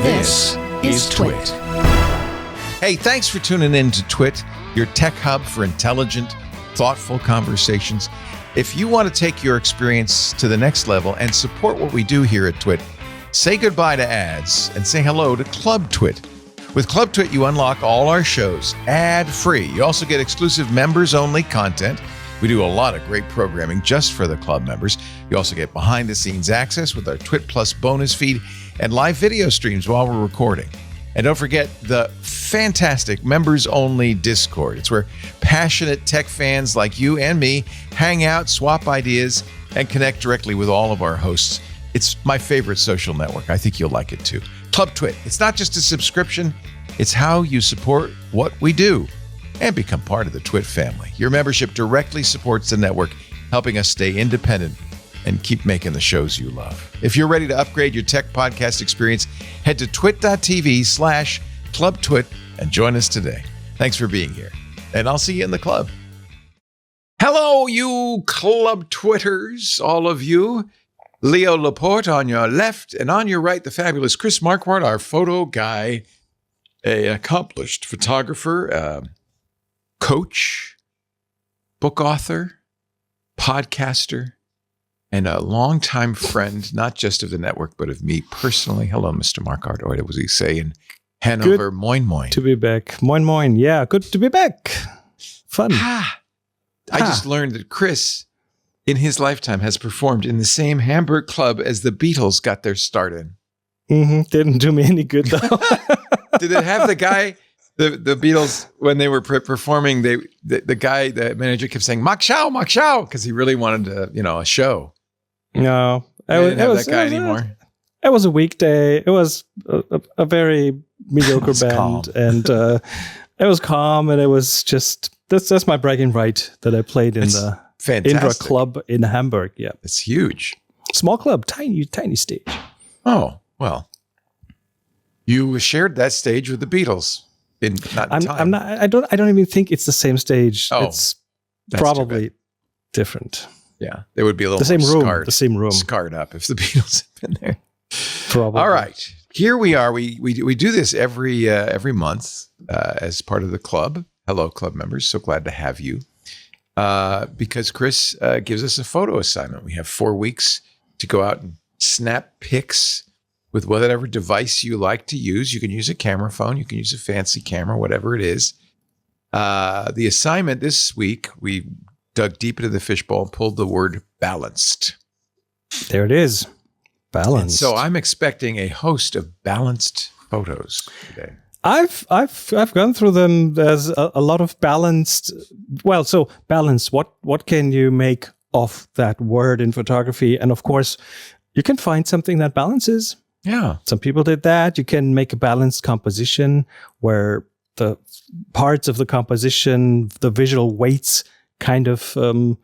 This is TWiT. Hey, thanks for tuning in to TWiT, your tech hub for intelligent, thoughtful conversations. If you want to take your experience to the next level and support what we do here at TWiT, say goodbye to ads and say hello to Club TWiT. With Club TWiT, you unlock all our shows ad-free. You also get exclusive members-only content. We do a lot of great programming just for the club members. You also get behind-the-scenes access with our TWiT Plus bonus feed and live video streams while we're recording. And don't forget the fantastic members-only Discord. It's where passionate tech fans like you and me hang out, swap ideas, and connect directly with all of our hosts. It's my favorite social network. I think you'll like it too. Club TWiT. It's not just a subscription. It's how you support what we do and become part of the TWiT family. Your membership directly supports the network, helping us stay independent and keep making the shows you love. If you're ready to upgrade your tech podcast experience, head to twit.tv/clubtwit and join us today. Thanks for being here, and I'll see you in the club. Hello, you club Twitters, all of you. Leo Laporte on your left, and on your right, the fabulous Chris Marquardt, our photo guy, a accomplished photographer, coach, book author, podcaster, and a longtime friend, not just of the network, but of me personally. Hello, Mr. Marquardt. Or what was he say in Hanover? Good moin moin. To be back. Moin moin. Yeah, good to be back. Fun. I just learned that Chris, in his lifetime, has performed in the same Hamburg club as the Beatles got their start in. Didn't do me any good, though. Did it have the guy... The Beatles, when they were performing, the manager kept saying, Mach Schau, because he really wanted a show. No. I didn't have that guy anymore. It was a weekday. It was a very mediocre band. Calm. And it was calm, and it was just, that's my bragging right that I played in the Indra Club in Hamburg. Yeah. It's huge. Small club, tiny stage. Oh, well. You shared that stage with the Beatles. I don't even think it's the same stage. Oh, it's probably different. Yeah, they would be a little the same more room. Scarred, the same room, scarred up if the Beatles had been there. Probably. All right, here we are. We do this every month as part of the club. Hello, club members. So glad to have you. Because Chris gives us a photo assignment. We have 4 weeks to go out and snap pics with whatever device you like to use. You can use a camera phone. You can use a fancy camera, whatever it is. The assignment this week, we dug deep into the fishbowl and pulled the word balanced. There it is. Balanced. And so I'm expecting a host of balanced photos today. I've gone through them. There's a lot of balanced. Well, so balanced. What can you make of that word in photography? And of course, you can find something that balances. Yeah. Some people did that. You can make a balanced composition where the parts of the composition, the visual weights kind of even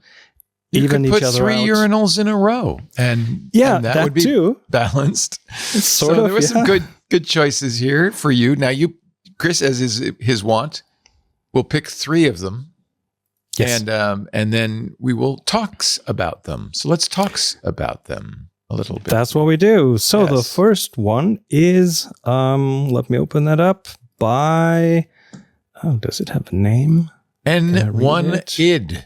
each other out. You could put 3 urinals in a row. And that would be too. Balanced. So there was some good choices here for you. Now Chris, as is his wont, will pick 3 of them. Yes. And then we will talks about them. So let's talks about them a little bit. That's what we do. So the first one is, let me open that up, by, does it have a name? N1id.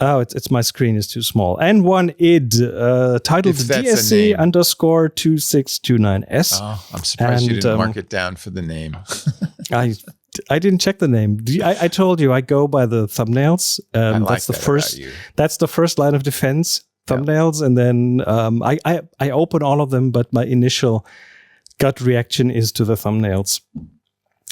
Oh, it's my screen is too small. N1id, titled DSC_2629S. Oh, I'm surprised you didn't mark it down for the name. I didn't check the name. I told you I go by the thumbnails. That's the first line of defense. Thumbnails, and then I open all of them, but my initial gut reaction is to the thumbnails.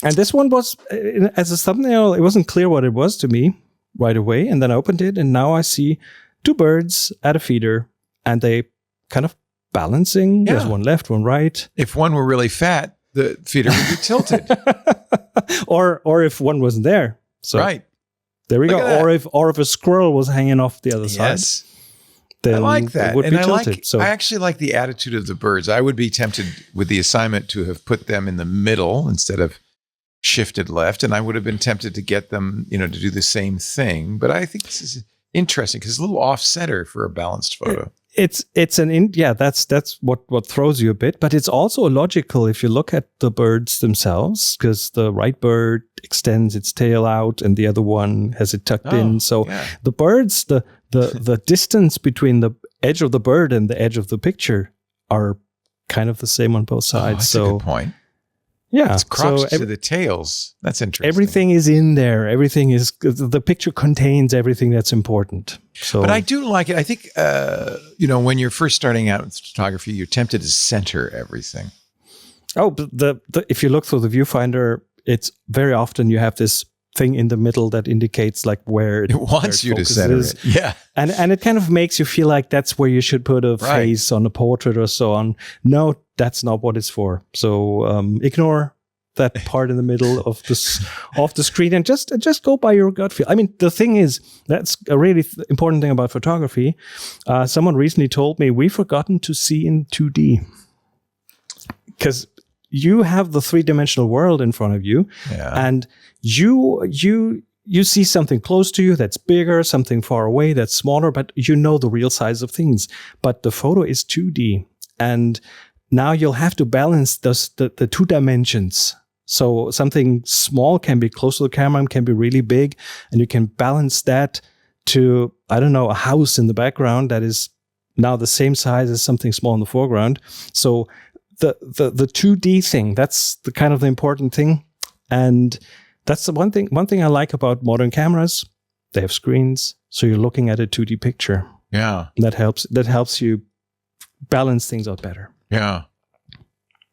And this one was, as a thumbnail, it wasn't clear what it was to me right away, and then I opened it, and now I see 2 birds at a feeder, and they kind of balancing. Yeah. There's one left, one right. If one were really fat, the feeder would be tilted. or if one wasn't there. So right. There we go. Or if a squirrel was hanging off the other side. Yes. I like that. And I actually like the attitude of the birds. I would be tempted with the assignment to have put them in the middle instead of shifted left. And I would have been tempted to get them, to do the same thing. But I think this is interesting because it's a little off center for a balanced photo. That's what throws you a bit, but it's also illogical if you look at the birds themselves, because the right bird extends its tail out and the other one has it tucked in. So the birds, the distance between the edge of the bird and the edge of the picture are kind of the same on both sides. That's a good point. Yeah, it's cropped to the tails. That's interesting. Everything is in there. Everything is, the picture contains everything that's important. So, but I do like it. I think, when you're first starting out with photography, you're tempted to center everything. Oh, but if you look through the viewfinder, it's very often you have this thing in the middle that indicates like where it wants you to center it. Yeah. And it kind of makes you feel like that's where you should put a face on a portrait or so on. No, that's not what it's for. So ignore that part in the middle of the screen and just go by your gut feel. I mean, the thing is, that's a really important thing about photography. Someone recently told me we've forgotten to see in 2D. Because you have the three-dimensional world in front of you, and you see something close to you that's bigger, something far away that's smaller, but you know the real size of things. But the photo is 2D, and now you'll have to balance the two dimensions. So something small can be close to the camera and can be really big, and you can balance that to, I don't know, a house in the background that is now the same size as something small in the foreground. So the 2D thing, that's the kind of the important thing. And that's the one thing I like about modern cameras. They have screens, so you're looking at a 2D picture. Yeah. That helps you balance things out better. Yeah.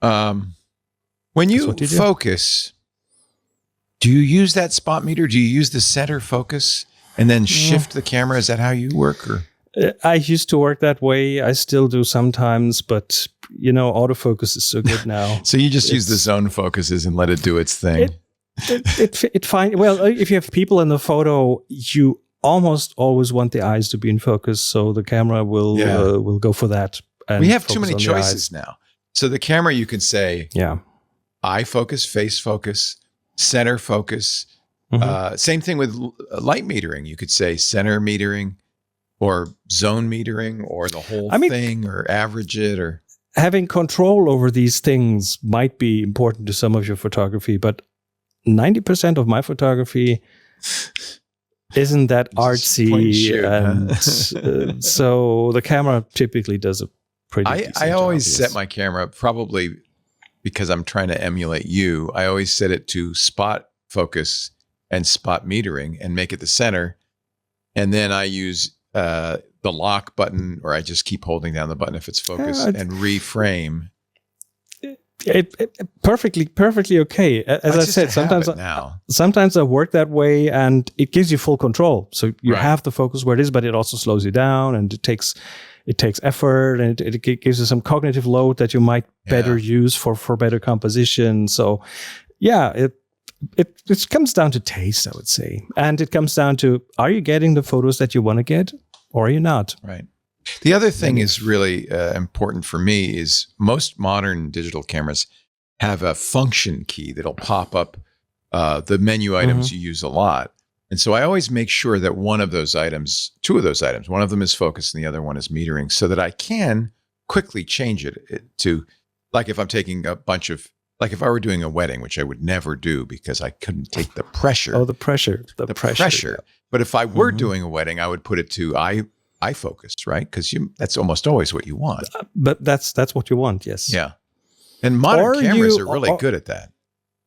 When you focus, do you use that spot meter? Do you use the center focus and then shift the camera? Is that how you work? Or? I used to work that way. I still do sometimes, but autofocus is so good now. So you just use the zone focuses and let it do its thing. Well, if you have people in the photo, you almost always want the eyes to be in focus, so the camera will go for that. We have too many choices now. So the camera, you can say, eye focus, face focus, center focus. Same thing with light metering. You could say center metering, or zone metering, or the whole thing, or average it, or having control over these things might be important to some of your photography, but 90% of my photography isn't that artsy, and so the camera typically does a pretty decent job. I always set my camera, probably because I'm trying to emulate you, I always set it to spot focus and spot metering and make it the center. And then I use the lock button, or I just keep holding down the button if it's focused, and reframe. Perfectly okay. As I said, sometimes I work that way, and it gives you full control. So you have the focus where it is, but it also slows you down, and it takes effort, and it gives you some cognitive load that you might better use for better composition. So it comes down to taste, I would say. And it comes down to, are you getting the photos that you want to get, or are you not? Right. The other thing is really important for me is most modern digital cameras have a function key that'll pop up the menu items you use a lot. And so I always make sure that one of those items, two of those items, one of them is focus and the other one is metering, so that I can quickly change it to, like if I'm taking a bunch of, like if I were doing a wedding, which I would never do because I couldn't take the pressure. Oh, the pressure. The pressure. But if I were doing a wedding, I would put it to eye focus, right? Because that's almost always what you want. But that's what you want, yes. Yeah. And modern cameras are really good at that.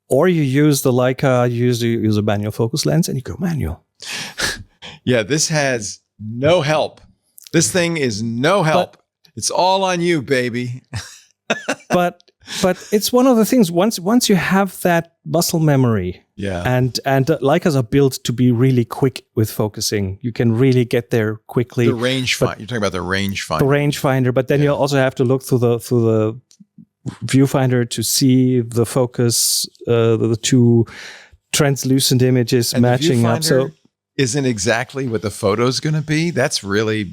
Or you use the Leica, you use a manual focus lens, and you go manual. Yeah, this has no help. This thing is no help. It's all on you, baby. but it's one of the things, once you have that muscle memory, and Leicas are built to be really quick with focusing. You can really get there quickly. The rangefinder. You're talking about the rangefinder. The rangefinder, but then you also have to look through the viewfinder to see the focus, the two translucent images and matching up. So isn't exactly what the photo's going to be. That's really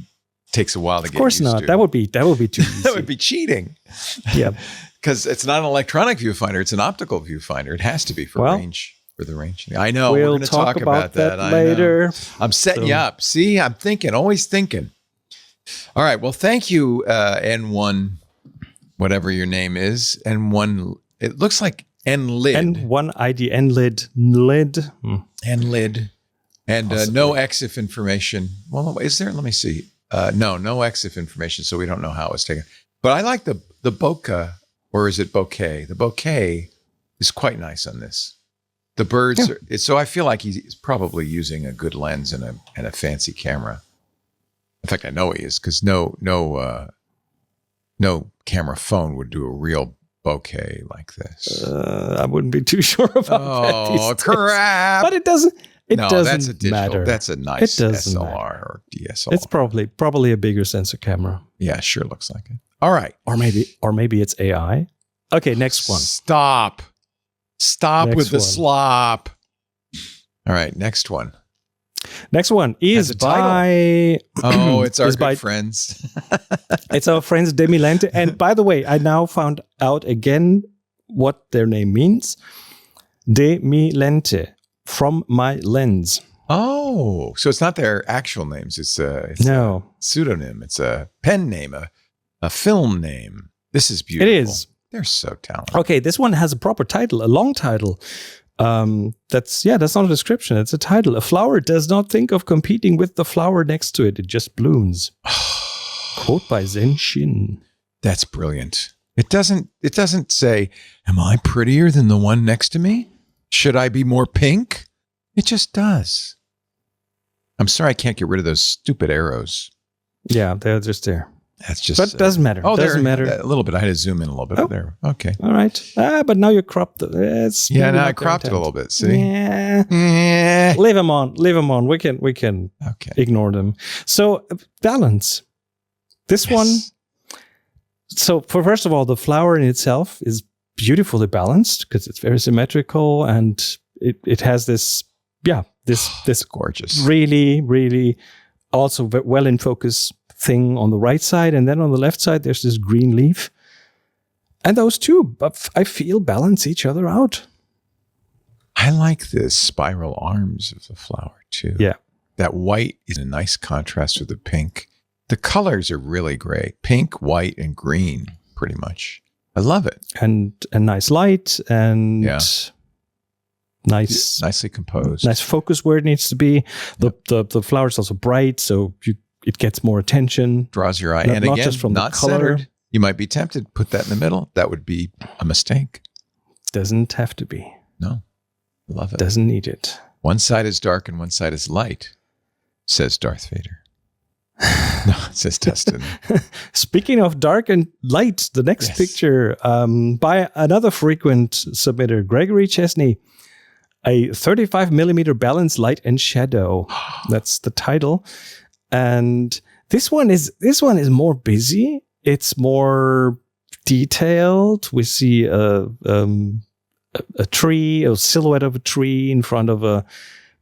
takes a while to get used to. Of course not. That would be too easy. That would be cheating. Yeah. Because it's not an electronic viewfinder, it's an optical viewfinder. It has to be for range. For the range. I know. We're going to talk about that later. I'm setting you up. See, I'm thinking, always thinking. All right. Well, thank you, N1, whatever your name is. N1, it looks like N-lid. N1 ID, N-lid, lid. N-lid. And no EXIF information. Well, is there? Let me see. No EXIF information, so we don't know how it was taken. But I like the bokeh, or is it bokeh? The bokeh is quite nice on this. The birds, so I feel like he's probably using a good lens and a fancy camera. In fact, I know he is, because no camera phone would do a real bokeh like this. I wouldn't be too sure about that. Oh, crap! But it doesn't. That's a digital. Matter. That's a nice SLR matter. or DSLR. It's probably a bigger sensor camera. Yeah, sure looks like it. All right, or maybe it's AI. Okay, next one. Stop next with the slop. All right, next one. Next one is by... Oh, it's our good friends. It's our friends Demi Lente. And by the way, I now found out again what their name means. Demi Lente, from my lens. Oh, so it's not their actual names. It's a pseudonym. It's a pen name, a film name. This is beautiful. It is. They're so talented. Okay, this one has a proper title, a long title. That's not a description. It's a title. A flower does not think of competing with the flower next to it. It just blooms. Quote by Zen Shin. That's brilliant. It doesn't say, am I prettier than the one next to me? Should I be more pink? It just does. I'm sorry I can't get rid of those stupid arrows. Yeah, they're just there. That's just... But it doesn't matter. Oh, doesn't matter. A little bit. I had to zoom in a little bit. Oh. There. Okay. All right. But now you cropped it. Now I cropped it a little bit. See? Yeah. Leave them on. We can ignore them. So balance. This one. So first of all, the flower in itself is beautifully balanced because it's very symmetrical and it has this gorgeous, really, really also well in focus thing on the right side, and then on the left side there's this green leaf, and those two, I feel, balance each other out. I like the spiral arms of the flower too. Yeah, that white is a nice contrast with the pink. The colors are really great: pink, white, and green. Pretty much, I love it. And a nice light and nicely composed. Nice focus where it needs to be. The flower is also bright, so it gets more attention. Draws your eye. And not again, just from not the color. centered. You might be tempted to put that in the middle. That would be a mistake. Doesn't have to be. No. Love it. Doesn't need it. One side is dark and one side is light, says Darth Vader. No, it says Dustin. Speaking of dark and light, the next picture by another frequent submitter, Gregory Chesney, a 35mm balance light and shadow. That's the title. And this one is more busy. It's more detailed. We see a tree, a silhouette of a tree in front of a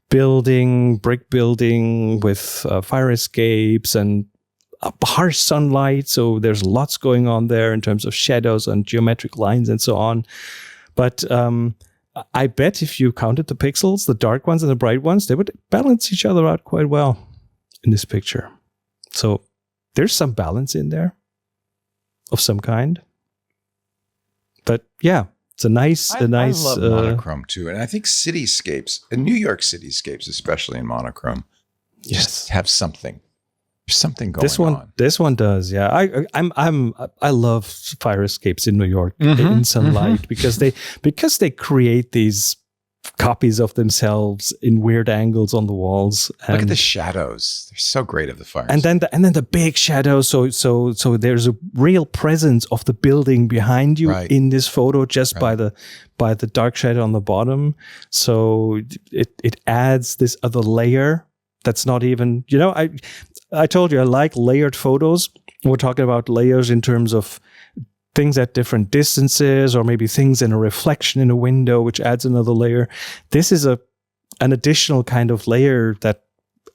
brick building with fire escapes and harsh sunlight. So there's lots going on there in terms of shadows and geometric lines and so on. But I bet if you counted the pixels, the dark ones and the bright ones, they would balance each other out quite well in this picture. So there's some balance in there of some kind. But yeah, it's a nice. I love monochrome too, and I think cityscapes, and New York cityscapes, especially in monochrome, just have something. There's something going on. This one does, yeah. I love fire escapes in New York in sunlight because they create these copies of themselves in weird angles on the walls. Look at the shadows; they're so great of the fire. And then the big shadows. So there's a real presence of the building behind you in this photo just by the dark shadow on the bottom. So it adds this other layer that's not even, I told you I like layered photos. We're talking about layers in terms of things at different distances, or maybe things in a reflection in a window, which adds another layer. This is an additional kind of layer that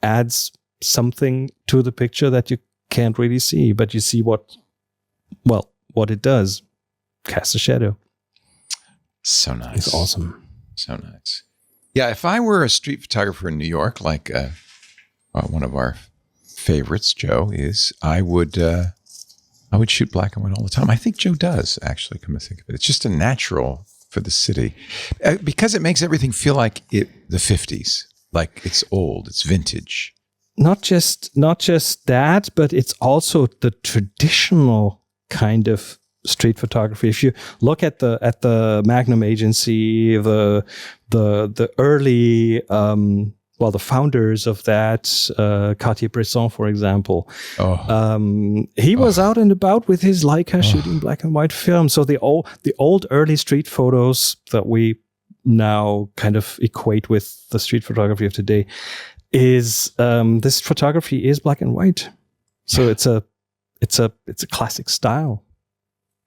adds something to the picture that you can't really see, but you see what it does. Cast a shadow. So nice. It's awesome. So nice. Yeah, if I were a street photographer in New York, like one of our favorites, Joe, is I would shoot black and white all the time. I think Joe does, actually, come to think of it. It's just a natural for the city because it makes everything feel like the 50s, like it's old, it's vintage. Not just that, but it's also the traditional kind of street photography. If you look at the Magnum agency, the early the founders of that, Cartier-Bresson, for example, he was out and about with his Leica shooting black and white film. So the old early street photos that we now kind of equate with the street photography of today is this photography is black and white. So it's a classic style.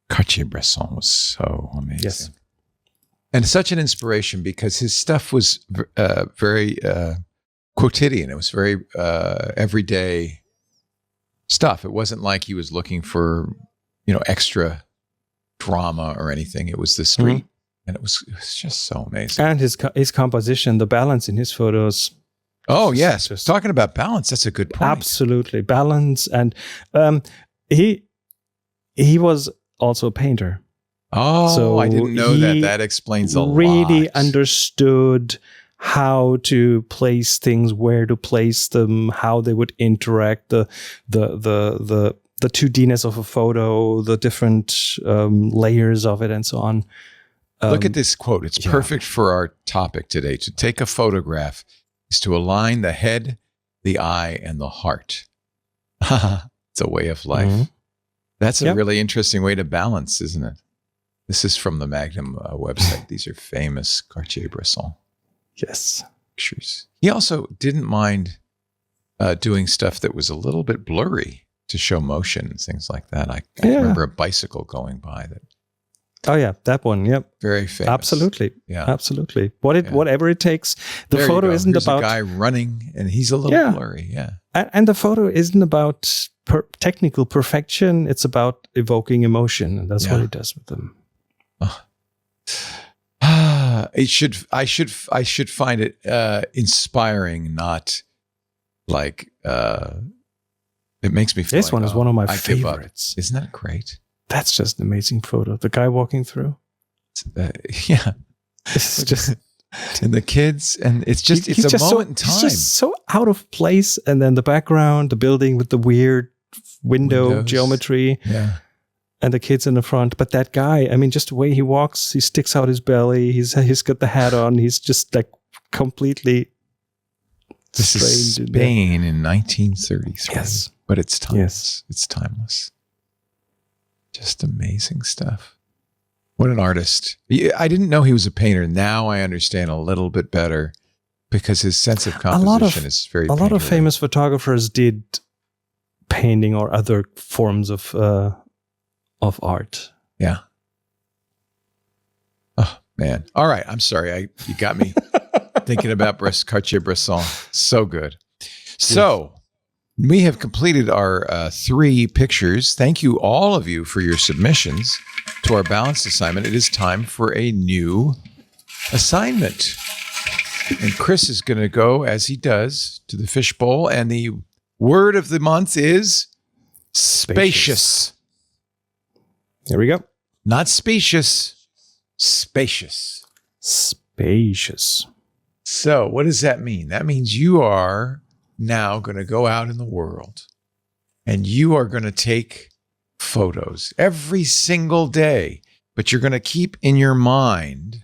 Cartier-Bresson was so amazing. Yes. And such an inspiration because his stuff was very quotidian. It was very everyday stuff. It wasn't like he was looking for, extra drama or anything. It was the street, and it was just so amazing. And his composition, the balance in his photos. Oh yes, just talking about balance. That's a good point. Absolutely, balance, and he was also a painter. Oh, so I didn't know that. That explains a lot. Really understood how to place things, where to place them, how they would interact, the 2D-ness of a photo, the different layers of it, and so on. Look at this quote. It's perfect for our topic today. To take a photograph is to align the head, the eye, and the heart. It's a way of life. Mm-hmm. That's a really interesting way to balance, isn't it? This is from the Magnum website. These are famous Cartier-Bresson. Yes. Pictures. He also didn't mind doing stuff that was a little bit blurry to show motion and things like that. I remember a bicycle going by that. Oh yeah, that one. Yep. Very famous. Absolutely. Yeah. Absolutely. Whatever it takes. The there photo isn't Here's about a guy running and he's a little blurry. Yeah. And the photo isn't about technical perfection. It's about evoking emotion, and that's what he does with them. I should find it inspiring, not like it makes me feel this one is one of my favorites. Isn't that great? That's just an amazing photo. The guy walking through. It's just and the kids, and it's a moment in time. He's just so out of place, and then the background, the building with the weird windows, geometry. Yeah. And the kids in the front, but that guy, I mean, just the way he walks, he sticks out his belly. He's got the hat on. He's just like completely. This is Spain in 1933. Yes, but it's timeless. Yes. It's timeless. Just amazing stuff. What an artist! I didn't know he was a painter. Now I understand a little bit better because his sense of composition is very. A lot of famous photographers did painting or other forms of art. Yeah. Oh man. All right. I'm sorry. You got me thinking about Cartier-Bresson. So good. So we have completed our 3 pictures. Thank you, all of you, for your submissions to our balanced assignment. It is time for a new assignment. And Chris is going to go, as he does, to the fishbowl. And the word of the month is spacious. Here we go. Not specious, spacious. Spacious. So what does that mean? That means you are now going to go out in the world and you are going to take photos every single day, but you're going to keep in your mind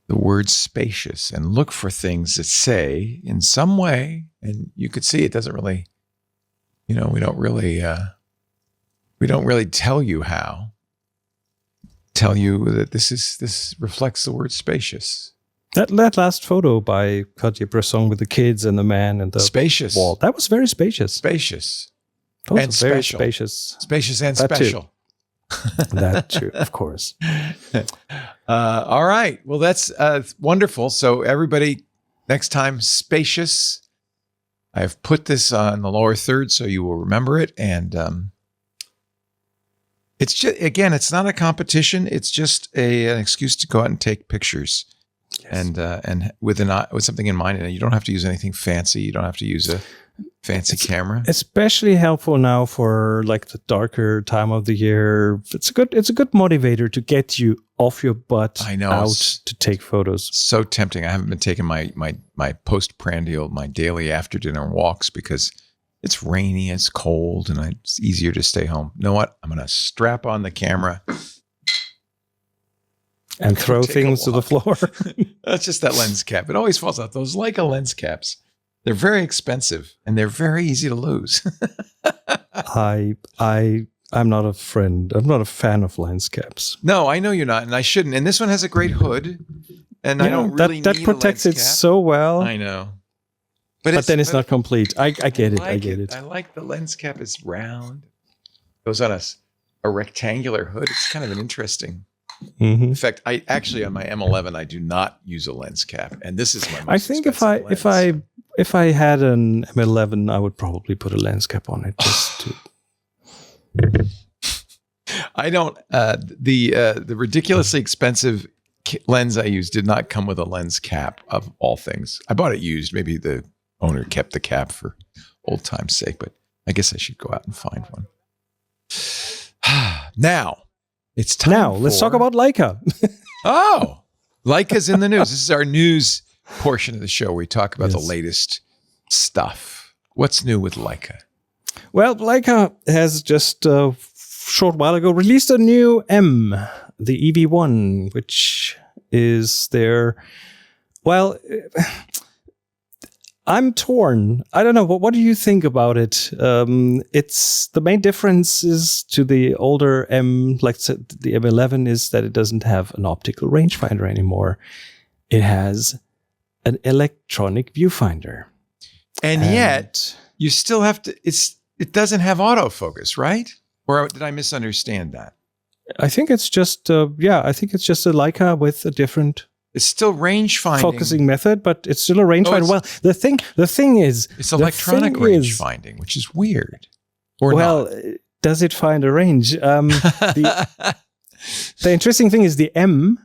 the word spacious and look for things that say in some way, and you could see it doesn't really, we don't really tell you how. Tell you that this reflects the word spacious. That last photo by Cartier-Bresson with the kids and the man and the spacious wall. That was very spacious. Spacious. And very spacious. Spacious and that special. Too. That too, of course. All right. Well, that's wonderful. So everybody, next time, spacious. I have put this on the lower third so you will remember it. And it's just, again, it's not a competition. It's just an excuse to go out and take pictures. Yes. And with something in mind, and you don't have to use anything fancy. You don't have to use fancy camera. Especially helpful now for like the darker time of the year. It's a good motivator to get you off your butt out to take photos. So tempting. I haven't been taking my postprandial, my daily after dinner walks because it's rainy, it's cold, and it's easier to stay home. You know what? I'm going to strap on the camera and throw things to the floor. That's just that lens cap. It always falls out. Those Leica lens caps, they're very expensive and they're very easy to lose. I'm not a friend. I'm not a fan of lens caps. No, I know you're not, and I shouldn't. And this one has a great hood, and I don't really need that protects it so well. I know, but then it's not complete. I get it. I get it. I like the lens cap. It's round. Goes on a rectangular hood. It's kind of an interesting. Mm-hmm. In fact, I actually on my M11 I do not use a lens cap, and this is my most I think if I had an M11, I would probably put a lens cap on it just to. I don't. The ridiculously expensive lens I used did not come with a lens cap. Of all things, I bought it used. Maybe the owner kept the cap for old time's sake, but I guess I should go out and find one. Now it's time. Now let's talk about Leica. Oh, Leica's in the news. This is our news portion of the show where we talk about the latest stuff. What's new with Leica? Well, Leica has just a short while ago released a new M, the EV1, which is their. Well, I'm torn. I don't know. What do you think about it? It's the main difference is to the older M, like the M11, is that it doesn't have an optical rangefinder anymore. It has an electronic viewfinder, and yet you still have to. It doesn't have autofocus, right? Or did I misunderstand that? I think it's just I think it's just a Leica with a different. It's still range-finding. Focusing method, but it's still a rangefinder. Well, the thing is... It's electronic range-finding, which is weird. Or not. Does it find a range? The interesting thing is the M,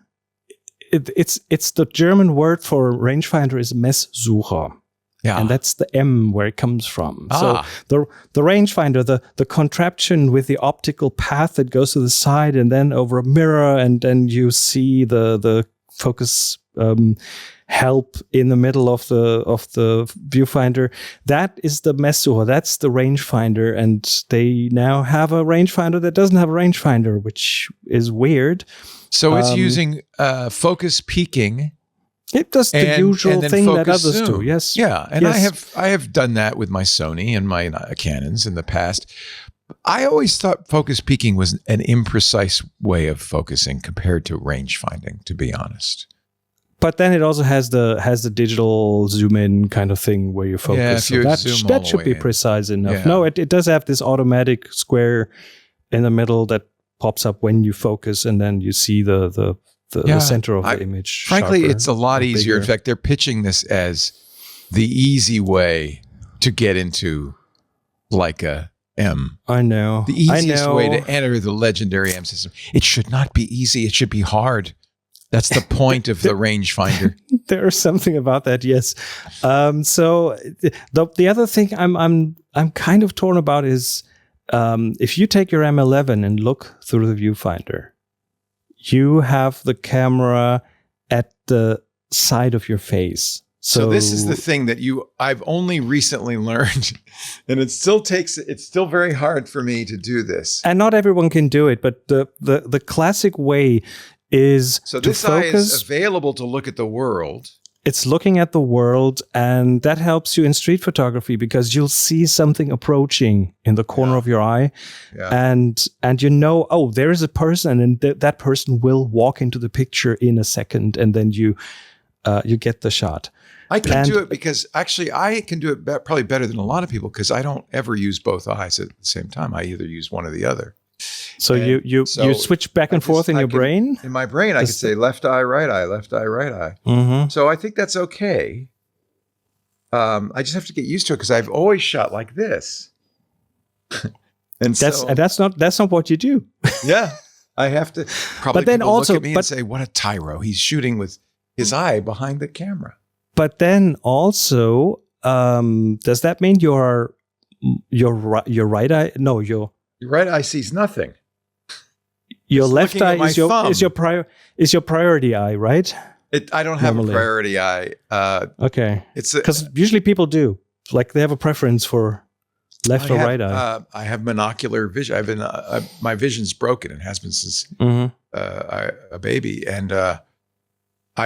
it's the German word for rangefinder is Messsucher. Yeah. And that's the M where it comes from. So the rangefinder, the contraption with the optical path that goes to the side and then over a mirror, and then you see the focus help in the middle of the viewfinder. That is the Messsucher. That's the rangefinder, and they now have a rangefinder that doesn't have a rangefinder, which is weird. So it's using focus peaking. It does the usual thing that others do. Yes. Yeah, and yes. I have done that with my Sony and my Canons in the past. I always thought focus peaking was an imprecise way of focusing compared to range-finding, to be honest. But then it also has the digital zoom in kind of thing where you focus. Yeah, that should be precise enough. Yeah. No, it does have this automatic square in the middle that pops up when you focus, and then you see the center of the image. Frankly, sharper, it's a lot easier. In fact, they're pitching this as the easy way to get into Leica M. I know. The easiest way to enter the legendary M system. It should not be easy. It should be hard. That's the point of the rangefinder. There's something about that, yes. So the other thing I'm kind of torn about is if you take your M11 and look through the viewfinder, you have the camera at the side of your face. So this is the thing that I've only recently learned, and it's still very hard for me to do this. And not everyone can do it, but the classic way is so this eye is available to look at the world. It's looking at the world, and that helps you in street photography because you'll see something approaching in the corner of your eye, and you know, oh, there is a person, and that person will walk into the picture in a second, and then you get the shot. I can do it because actually I can do it probably better than a lot of people because I don't ever use both eyes at the same time. I either use one or the other. So you switch back and forth in your brain? In my brain, I could say left eye, right eye, left eye, right eye. Mm-hmm. So I think that's okay. I just have to get used to it because I've always shot like this. That's not what you do. Yeah, I have to. Probably but then people also look at me and say, "What a tyro! He's shooting with his eye behind the camera." But then also, does that mean your right eye? No, your right eye sees nothing. Your It's left looking at eye my is your priority eye, right? I don't have Normally. a priority eye. Okay. It's because usually people do. Like they have a preference for left or right eye. I have monocular vision. I've been my vision's broken. It has been since a baby, and I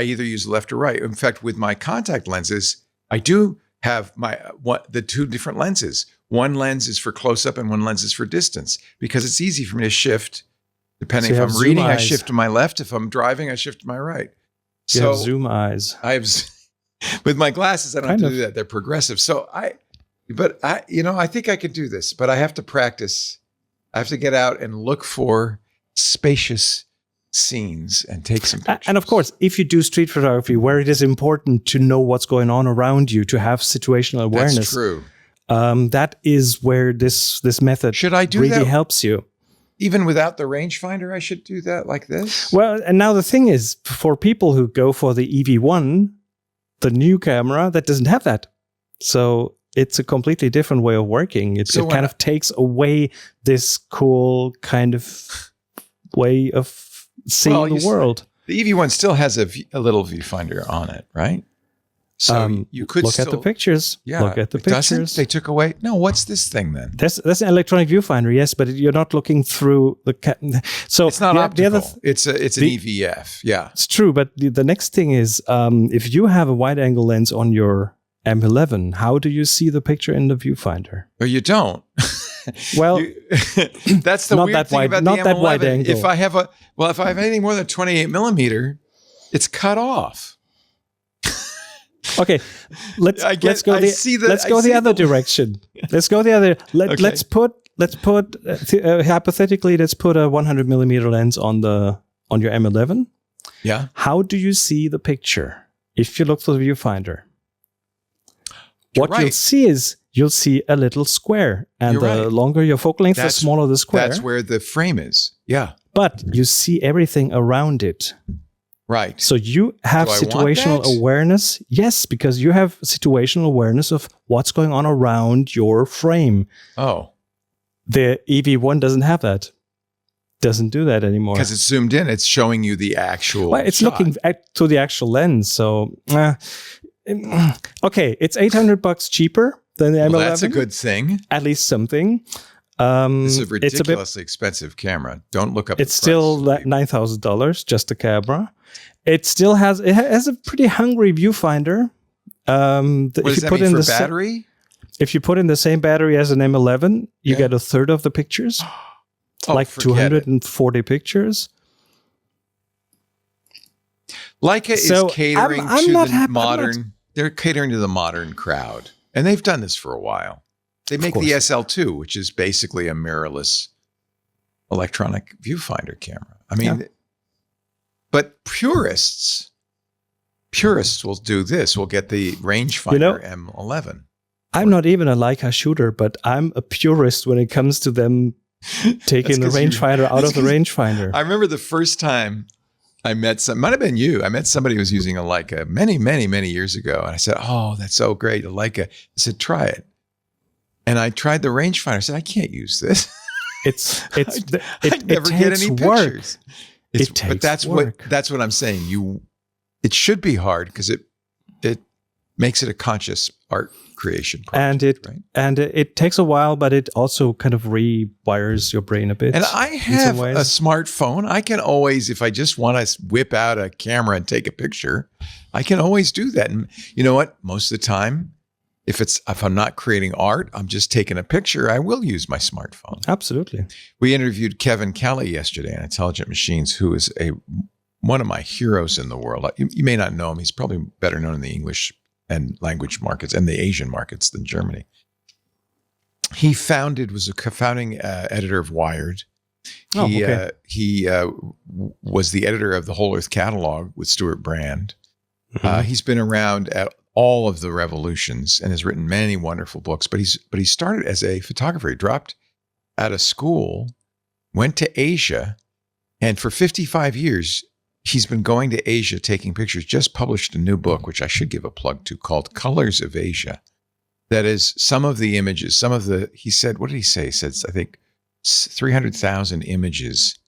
either use left or right. In fact, with my contact lenses, I do have the two different lenses. One lens is for close up, and one lens is for distance, because it's easy for me to shift. Depending if I'm reading, I shift to my left. If I'm driving, I shift to my right. You have zoom eyes. I have, with my glasses, I don't have to do that. They're progressive. So I think I could do this, but I have to practice. I have to get out and look for spacious scenes and take some pictures. And of course, if you do street photography, where it is important to know what's going on around you, to have situational awareness. That's true. That is where this method really helps you. Even without the rangefinder, I should do that like this? Well, and now the thing is, for people who go for the EV1, the new camera, that doesn't have that. So it's a completely different way of working. It kind of takes away this cool kind of way of seeing the world. The EV1 still has a little viewfinder on it, right? So you could look at the pictures. Yeah, look at the pictures. Doesn't? They took away. No, what's this thing then? That's an electronic viewfinder, yes, but you're not looking through the. So it's not optical. It's an EVF. Yeah, it's true. But the next thing is, if you have a wide-angle lens on your M11, how do you see the picture in the viewfinder? Or you don't. Well, that's the weird thing about the M11. That wide angle. If I have anything more than 28 millimeter, it's cut off. Okay, let's go the other direction. Let's go the other. Let's put hypothetically, let's put a 100 millimeter lens on your M11. Yeah. How do you see the picture if you look through the viewfinder? You'll see is you'll see a little square, and the longer your focal length, the smaller the square. That's where the frame is. Yeah. But you see everything around it. Right. So you have situational awareness. Yes, because you have situational awareness of what's going on around your frame. Oh. The EV1 doesn't have that. Doesn't do that anymore. Because it's zoomed in. It's showing you the actual it's shot. Looking to the actual lens. So, okay, it's $800 cheaper than the M11. That's a good thing. At least something. It's a ridiculously expensive camera. Don't look up It's still $9,000, just the camera. It still has a pretty hungry viewfinder. What does that mean for battery? If you put in the same battery as an M11, you get a third of the pictures. Like 240 pictures. Leica is catering to the modern. They're catering to the modern crowd, and they've done this for a while. They make the SL2, which is basically a mirrorless electronic viewfinder camera. I mean, but purists will do this. Will get the rangefinder M11. I'm not even a Leica shooter, but I'm a purist when it comes to them taking the rangefinder out of the rangefinder. I remember the first time I met might have been you. I met somebody who was using a Leica many, many, many years ago. And I said, "Oh, that's so great, a Leica." I said, "Try it." And I tried the rangefinder. I said, "I can't use this." I never get any pictures. But that's work. That's what I'm saying. It should be hard because it makes it a conscious art creation project, and it takes a while, but it also kind of rewires your brain a bit. And I have a smartphone. I can always, if I just want to whip out a camera and take a picture, I can always do that. And you know what? Most of the time, if I'm not creating art, I'm just taking a picture, I will use my smartphone. Absolutely. We interviewed Kevin Kelly yesterday on Intelligent Machines, who is one of my heroes in the world. You may not know him. He's probably better known in the English and language markets and the Asian markets than Germany. He was a founding editor of Wired. He was the editor of the Whole Earth Catalog with Stuart Brand. Mm-hmm. He's been around at all of the revolutions and has written many wonderful books. But he started as a photographer. He dropped out of school, went to Asia, and for 55 years, he's been going to Asia taking pictures. Just published a new book, which I should give a plug to, called Colors of Asia. that is some of the images, he said, what did he say? He said, I think 300,000 images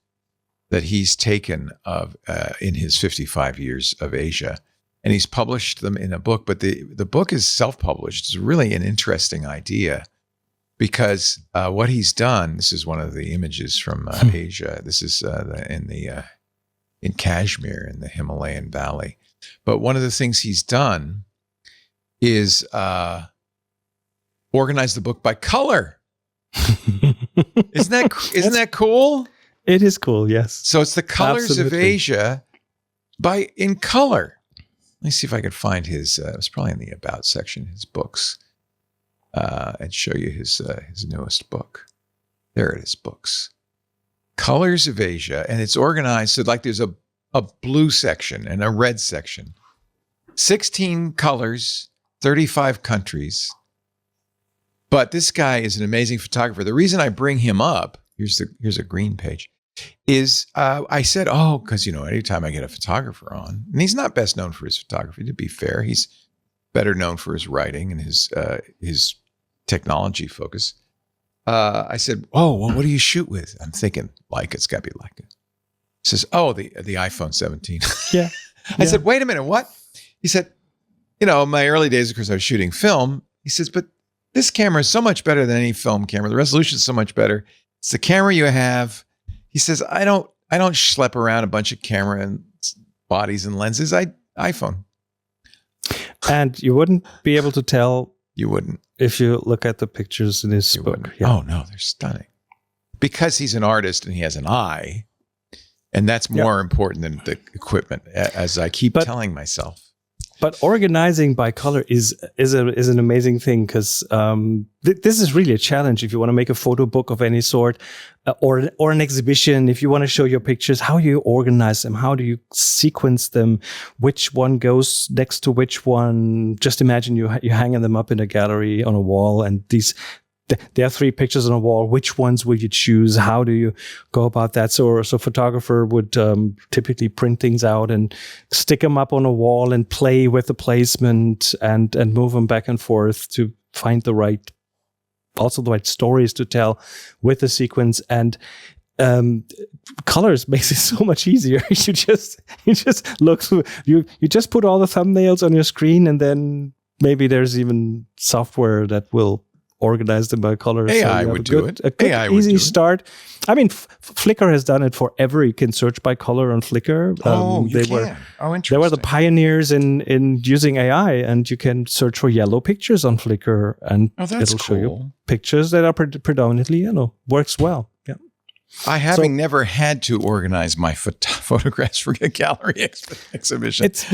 that he's taken of in his 55 years of Asia. And he's published them in a book, but the book is self-published. It's really an interesting idea because what he's done, this is one of the images from Asia. This is in Kashmir in the Himalayan Valley. But one of the things he's done is organize the book by color. Isn't that cool? It is cool, yes. So it's the colors Absolutely. of Asia in color. Let me see if I could find his. It's probably in the About section. His books, and show you his newest book. There it is, books, Colors of Asia, and it's organized so like there's a blue section and a red section, 16 colors, 35 countries. But this guy is an amazing photographer. The reason I bring him up, here's a green page, is I said, because anytime I get a photographer on, and he's not best known for his photography, to be fair, he's better known for his writing and his technology focus. I said, well, what do you shoot with? I'm thinking Leica, it's got to be Leica. He says, the iPhone 17. Yeah. I said, wait a minute, what? He said, in my early days, of course, I was shooting film. He says, but this camera is so much better than any film camera. The resolution is so much better. It's the camera you have. He says, I don't schlep around a bunch of camera and bodies and lenses. iPhone. And you wouldn't be able to tell. You wouldn't. If you look at the pictures in his book. Yeah. Oh, no, they're stunning. Because he's an artist and he has an eye. And that's more important than the equipment, as I keep telling myself. But organizing by color is an amazing thing because this is really a challenge if you want to make a photo book of any sort or an exhibition. If you want to show your pictures, how do you organize them? How do you sequence them? Which one goes next to which one? Just imagine you're hanging them up in a gallery on a wall, and there are 3 pictures on a wall. Which ones will you choose? How do you go about that? So a photographer would typically print things out and stick them up on a wall and play with the placement and move them back and forth to find the right stories to tell with the sequence. And colors makes it so much easier. you just look through. You just put all the thumbnails on your screen, and then maybe there's even software that will organize them by color. AI would do it. A good, easy start. I mean, Flickr has done it forever. You can search by color on Flickr. Interesting. They were the pioneers in using AI, and you can search for yellow pictures on Flickr, and it'll show you pictures that are predominantly yellow. Works well. Yeah. Never had to organize my photographs for a gallery exhibition. It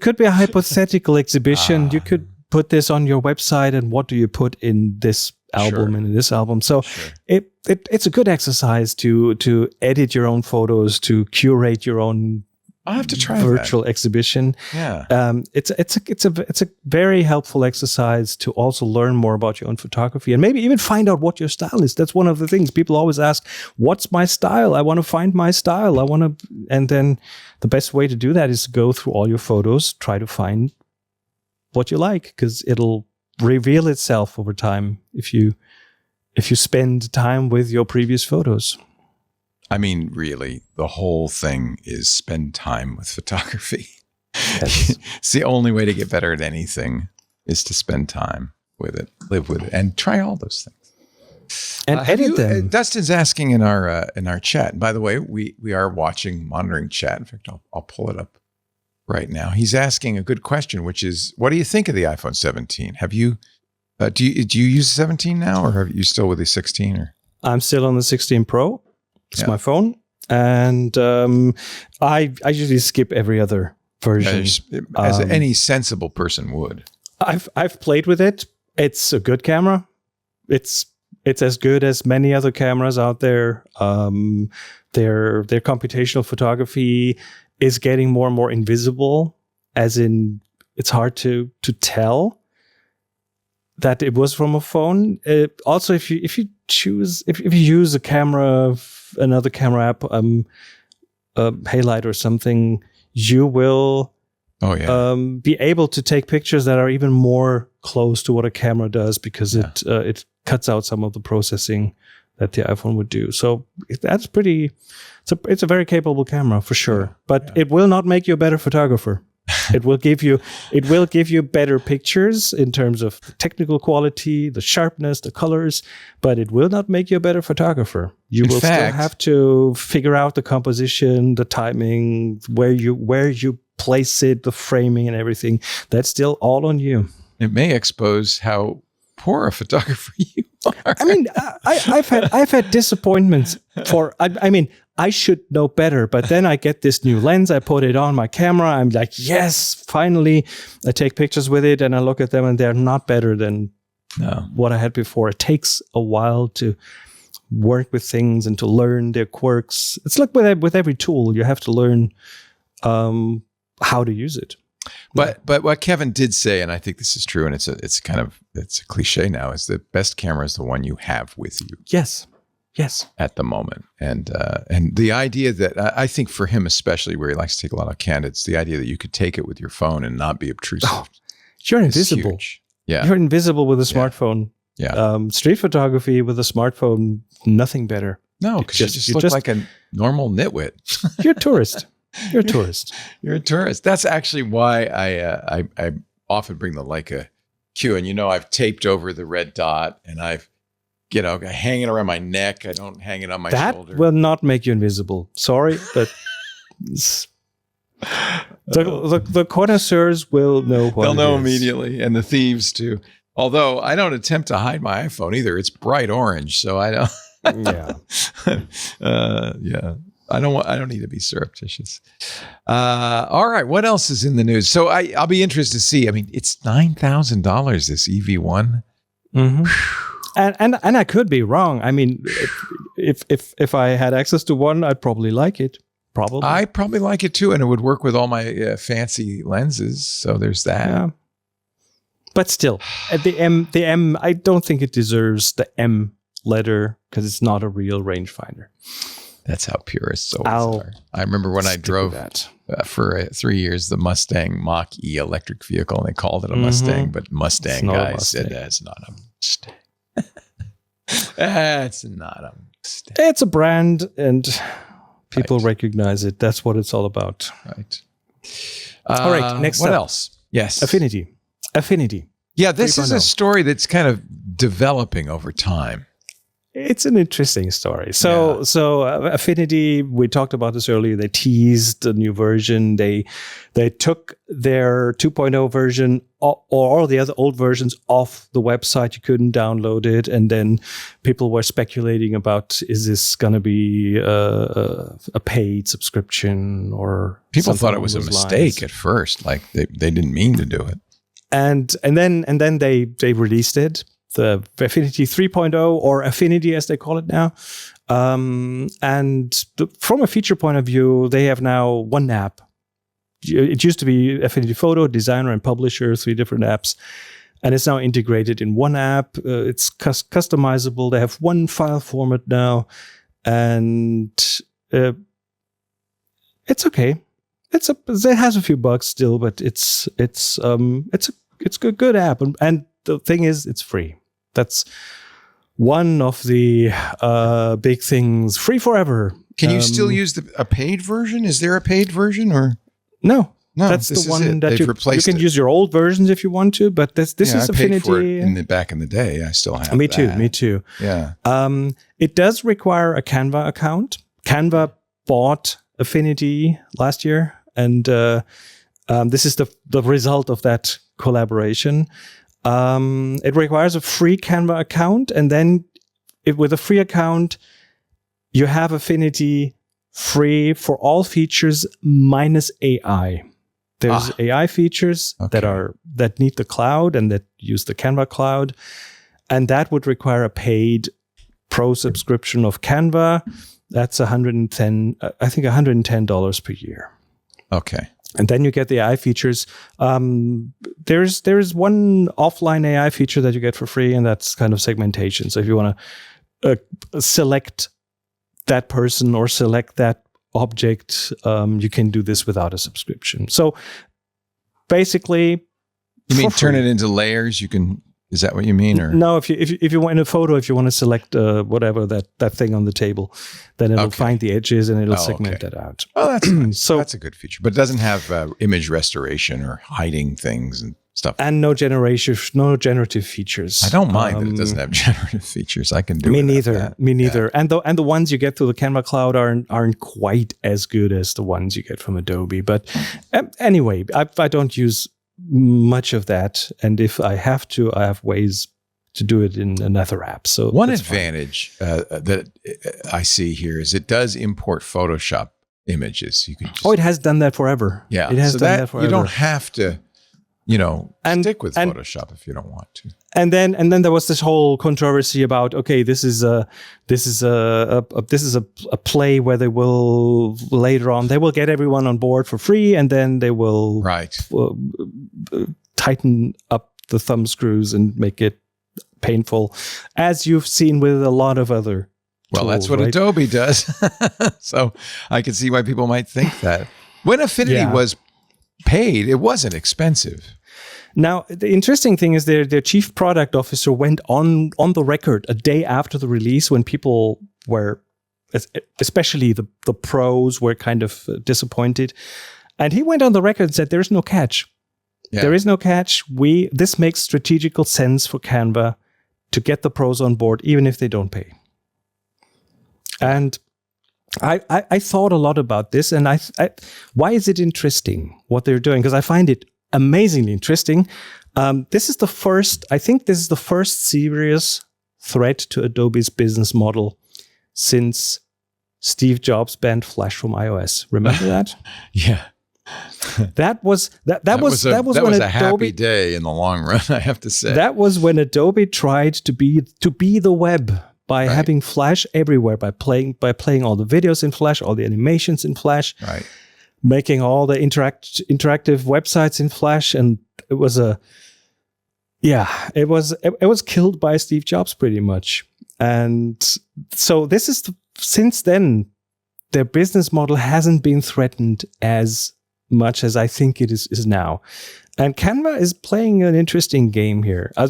could be a hypothetical exhibition. You could put this on your website, and what do you put in this album and in this album? So it's a good exercise to edit your own photos, to curate your own. I'll have to try virtual exhibition. Yeah, it's a very helpful exercise to also learn more about your own photography and maybe even find out what your style is. That's one of the things people always ask: what's my style? I want to find my style. And then the best way to do that is to go through all your photos, try to find what you like, because it'll reveal itself over time if you spend time with your previous photos. I mean, really, the whole thing is spend time with photography. Yes. It's the only way to get better at anything is to spend time with it, live with it, and try all those things. And edit them. Dustin's asking in our chat. And by the way, we are monitoring chat. In fact, I'll pull it up right now. He's asking a good question, which is, what do you think of the iPhone 17? Have you, do you use the 17 now, or are you still with the 16? Or I'm still on the 16 Pro. It's my phone. And I usually skip every other version. As any sensible person would. I've played with it. It's a good camera. It's as good as many other cameras out there. Their computational photography is getting more and more invisible, as in it's hard to tell that it was from a phone. Also, if you use a camera, another camera app, Halide or something, you will be able to take pictures that are even more close to what a camera does, because it cuts out some of the processing that the iPhone would do. So that's pretty. It's a very capable camera for sure, but it will not make you a better photographer. It will give you better pictures in terms of the technical quality, the sharpness, the colors, but it will not make you a better photographer. You will still have to figure out the composition, the timing, where you place it, the framing and everything. That's still all on you. It may expose how poor a photographer you are. I mean, I've had disappointments I should know better, but then I get this new lens, I put it on my camera, I'm like, yes, finally. I take pictures with it and I look at them and they're not better than what I had before. It takes a while to work with things and to learn their quirks. It's like with every tool, you have to learn how to use it. But what Kevin did say, and I think this is true, and it's a cliche now, is the best camera is the one you have with you. Yes. At the moment. And the idea that I think for him, especially where he likes to take a lot of candidates, the idea that you could take it with your phone and not be obtrusive. Oh, you're invisible. Huge. Yeah. You're invisible with a smartphone. Yeah. Street photography with a smartphone, nothing better. No, because you just look like a normal nitwit. You're a tourist. You're a tourist. You're a tourist. That's actually why I often bring the Leica Q. And I've taped over the red dot, and I've hanging around my neck. I don't hang it on my shoulder. That will not make you invisible. Sorry, but the connoisseurs will know what they'll it know is. Immediately, and the thieves too. Although I don't attempt to hide my iPhone either. It's bright orange, so I don't. I don't need to be surreptitious. All right. What else is in the news? So I'll be interested to see. I mean, it's $9,000, this EV1. Mm-hmm. And I could be wrong. I mean, if I had access to one, I'd probably like it. Probably. I probably like it too, and it would work with all my fancy lenses. So there's that. Yeah. But still, the M, I don't think it deserves the M letter because it's not a real rangefinder. That's how purists always are. I remember when I drove for 3 years the Mustang Mach-E electric vehicle, and they called it a Mustang, but Mustang guys said that's not a Mustang. That's not a Mustang. It's a brand, and people recognize it. That's what it's all about. Right. All right. Next what up. else? Yes. Affinity. Yeah, this is a story that's kind of developing over time. It's an interesting story. So Affinity, we talked about this earlier. They teased the new version. They took their 2.0 version or all the other old versions off the website. You couldn't download it, and then people were speculating about, is this going to be a paid subscription or people thought it was a mistake at first, like they didn't mean to do it. And then they released it. The Affinity 3.0, or Affinity as they call it now. From a feature point of view, they have now one app. It used to be Affinity Photo, Designer, and Publisher, 3 different apps. And it's now integrated in one app. It's customizable. They have one file format now. And it's okay. It has a few bugs still, but it's a good app. And the thing is, it's free. That's one of the big things. Free forever. Can you still use a paid version? Is there a paid version or no? That's the one that you can use your old versions if you want to. But this is Affinity. For it back in the day, I still have. Me too. Yeah. It does require a Canva account. Canva bought Affinity last year, and this is the result of that collaboration. It requires a free Canva account, and then with a free account, you have Affinity free for all features minus AI. There's AI features that need the cloud and that use the Canva cloud, and that would require a paid pro subscription of Canva. That's $110 per year. Okay. And then you get the AI features. There's one offline AI feature that you get for free, and that's kind of segmentation. So if you want to select that person or select that object, you can do this without a subscription. So basically. You mean turn it into layers? You can. Is that what you mean? Or no? If you want in a photo, if you want to select whatever that thing on the table, then it'll find the edges and it'll segment that out. Oh, that's nice. So that's a good feature, but it doesn't have image restoration or hiding things and stuff. And no generative features. I don't mind that it doesn't have generative features. I can do me it. Me neither. Yeah. And the ones you get through the Canva Cloud aren't quite as good as the ones you get from Adobe. But anyway, I don't use much of that, and if I have to, I have ways to do it in another app. So one advantage that I see here is it does import Photoshop images. You can it has done that forever. Yeah, it has done that forever. You don't have to, stick with Photoshop if you don't want to. And then there was this whole controversy about this is a play where they will later on they will get everyone on board for free, and then they will tighten up the thumb screws and make it painful, as you've seen with a lot of other tools, that's what Adobe does. So I can see why people might think that. When Affinity was paid, it wasn't expensive. Now, the interesting thing is their chief product officer went on the record a day after the release when people were, especially the pros, were kind of disappointed. And he went on the record and said, there's no catch. Yeah. There is no catch. This makes strategical sense for Canva to get the pros on board, even if they don't pay. And I thought a lot about this, and why is it interesting what they're doing? Because I find it amazingly interesting. This is the first serious threat to Adobe's business model since Steve Jobs banned Flash from iOS. Remember that? Yeah. That was a happy day in the long run, I have to say. That was when Adobe tried to be the web by having Flash everywhere, by playing all the videos in Flash, all the animations in Flash. Right. Making all the interactive websites in Flash, and it was killed by Steve Jobs pretty much. And so since then, their business model hasn't been threatened as much as I think it is now. And Canva is playing an interesting game here. I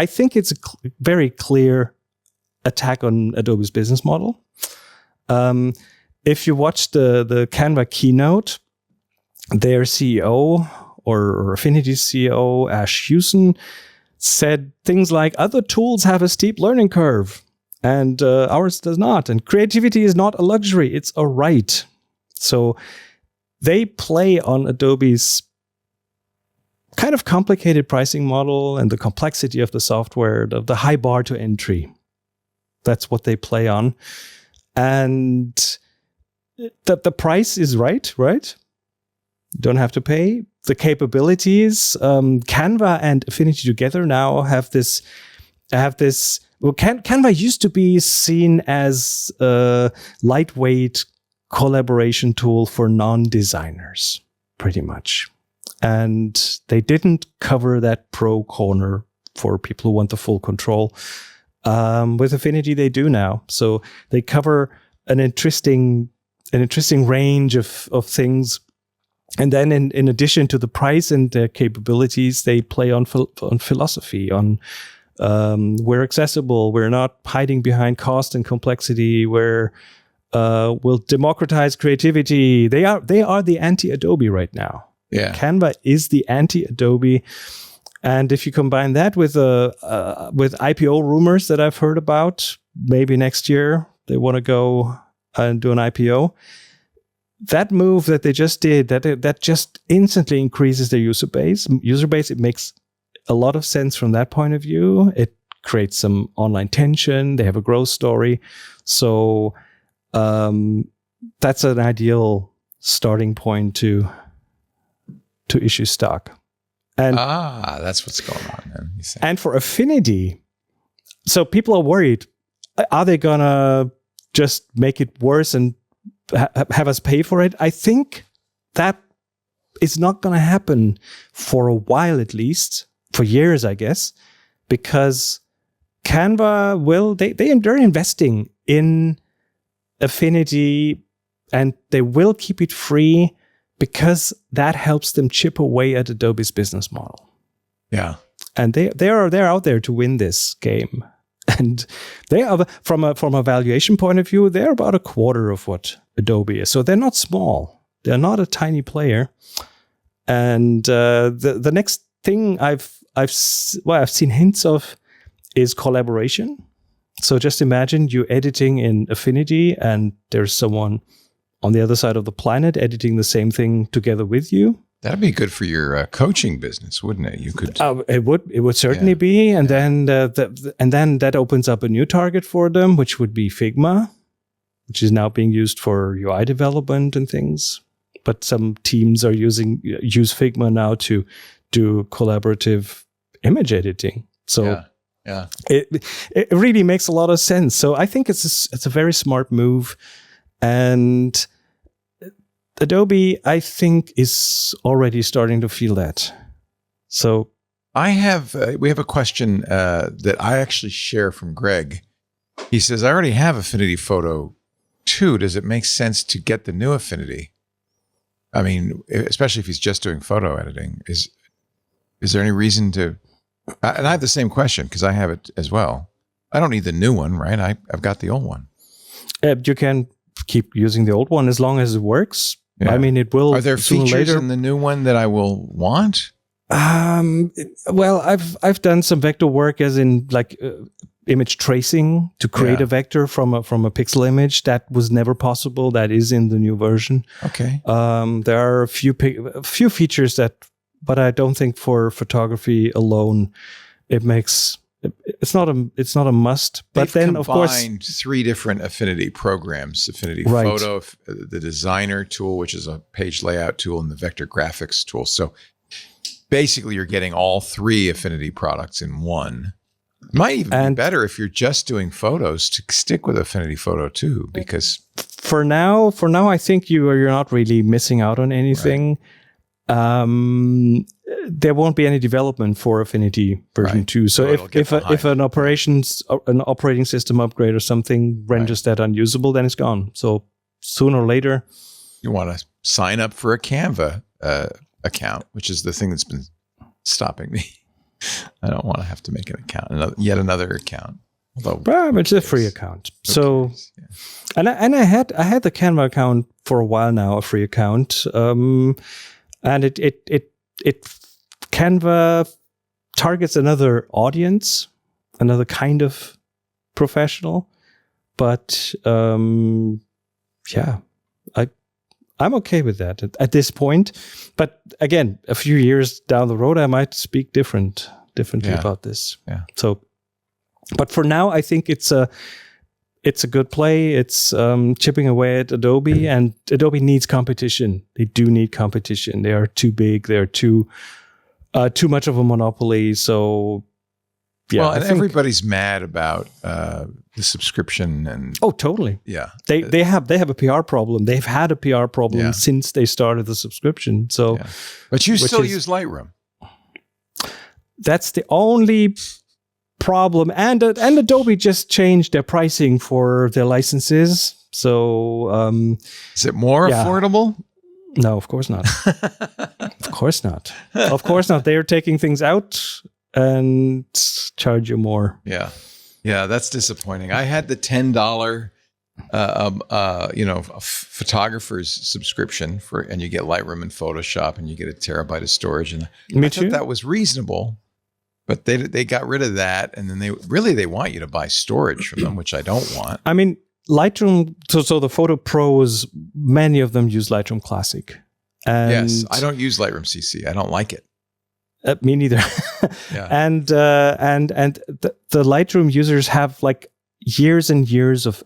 think it's a very clear attack on Adobe's business model. If you watch the Canva keynote, their CEO or Affinity's CEO, Ash Hewson, said things like, other tools have a steep learning curve and ours does not. And creativity is not a luxury, it's a right. So they play on Adobe's kind of complicated pricing model and the complexity of the software, the high bar to entry. That's what they play on. And the price is right? You don't have to pay. The capabilities, Canva and Affinity together now have this. Well, Canva used to be seen as a lightweight collaboration tool for non-designers, pretty much. And they didn't cover that pro corner for people who want the full control. With Affinity, they do now. So they cover an interesting range of things. And then in addition to the price and the capabilities, they play on philosophy, on we're accessible, we're not hiding behind cost and complexity, we'll democratize creativity. They are the anti-Adobe right now. Yeah. Canva is the anti-Adobe. And if you combine that with IPO rumors that I've heard about, maybe next year they want to go and do an IPO. That move that they just did, that just instantly increases their user base. It makes a lot of sense from that point of view. It creates some online tension. They have a growth story. So that's an ideal starting point to issue stock. And that's what's going on, man. And for Affinity, so people are worried. Are they gonna just make it worse and have us pay for it? I think that is not going to happen for a while, at least for years, I guess, because Canva they're investing in Affinity and they will keep it free because that helps them chip away at Adobe's business model. Yeah. And they're out there to win this game. And they are, from a valuation point of view, they're about a quarter of what Adobe is. So they're not small. They're not a tiny player. And the next thing I've seen hints of is collaboration. So just imagine you editing in Affinity, and there's someone on the other side of the planet editing the same thing together with you. That'd be good for your coaching business, wouldn't it? You could. It would certainly be, and then that opens up a new target for them, which would be Figma, which is now being used for UI development and things. But some teams are use Figma now to do collaborative image editing. So it really makes a lot of sense. So I think it's a very smart move, and Adobe, I think, is already starting to feel that. So we have a question that I actually share from Greg. He says, I already have Affinity Photo 2. Does it make sense to get the new Affinity? I mean, especially if he's just doing photo editing. Is there any reason to... And I have the same question because I have it as well. I don't need the new one, right? I've got the old one. You can keep using the old one as long as it works. Yeah. I mean, it will. Are there features in the new one that I will want? Well, I've done some vector work, as in like image tracing to create a vector from a pixel image. That was never possible. That is in the new version. Okay. There are a few features that, but I don't think for photography alone, it makes. It's not a must. But then, of course, combined 3 different Affinity programs: Affinity Photo, the Designer tool, which is a page layout tool, and the Vector Graphics tool. So basically, you're getting all 3 Affinity products in one. It might even be better if you're just doing photos to stick with Affinity Photo 2, because for now, I think you're not really missing out on anything. Right. There won't be any development for Affinity version 2. So if an operating system upgrade or something renders that unusable, then it's gone. So sooner or later, you want to sign up for a Canva account, which is the thing that's been stopping me. I don't want to have to make an account, yet another account. It's a free account. So, and I had the Canva account for a while now, a free account, and it Canva targets another audience, another kind of professional, but I'm okay with that at this point. But again, a few years down the road, I might speak differently about this. Yeah. So, but for now, I think it's a good play. It's chipping away at Adobe, and Adobe needs competition. They do need competition. They are too big. They're too much of a monopoly. So, yeah. Well, and everybody's mad about the subscription, and totally. Yeah, they have a PR problem. They've had a PR problem since they started the subscription. So, but you still use Lightroom. That's the only problem, and Adobe just changed their pricing for their licenses. So, is it more affordable? No, of course not. Of course not. Of course not. They are taking things out and charge you more. Yeah. Yeah, that's disappointing. I had the $10 photographer's subscription and you get Lightroom and Photoshop, and you get a terabyte of storage, and I thought that was reasonable. But they got rid of that, and then they want you to buy storage from them, which I don't want. I mean, Lightroom, so the Photo Pros, many of them use Lightroom Classic. And yes, I don't use Lightroom CC. I don't like it. Me neither. Yeah. And the Lightroom users have like years and years of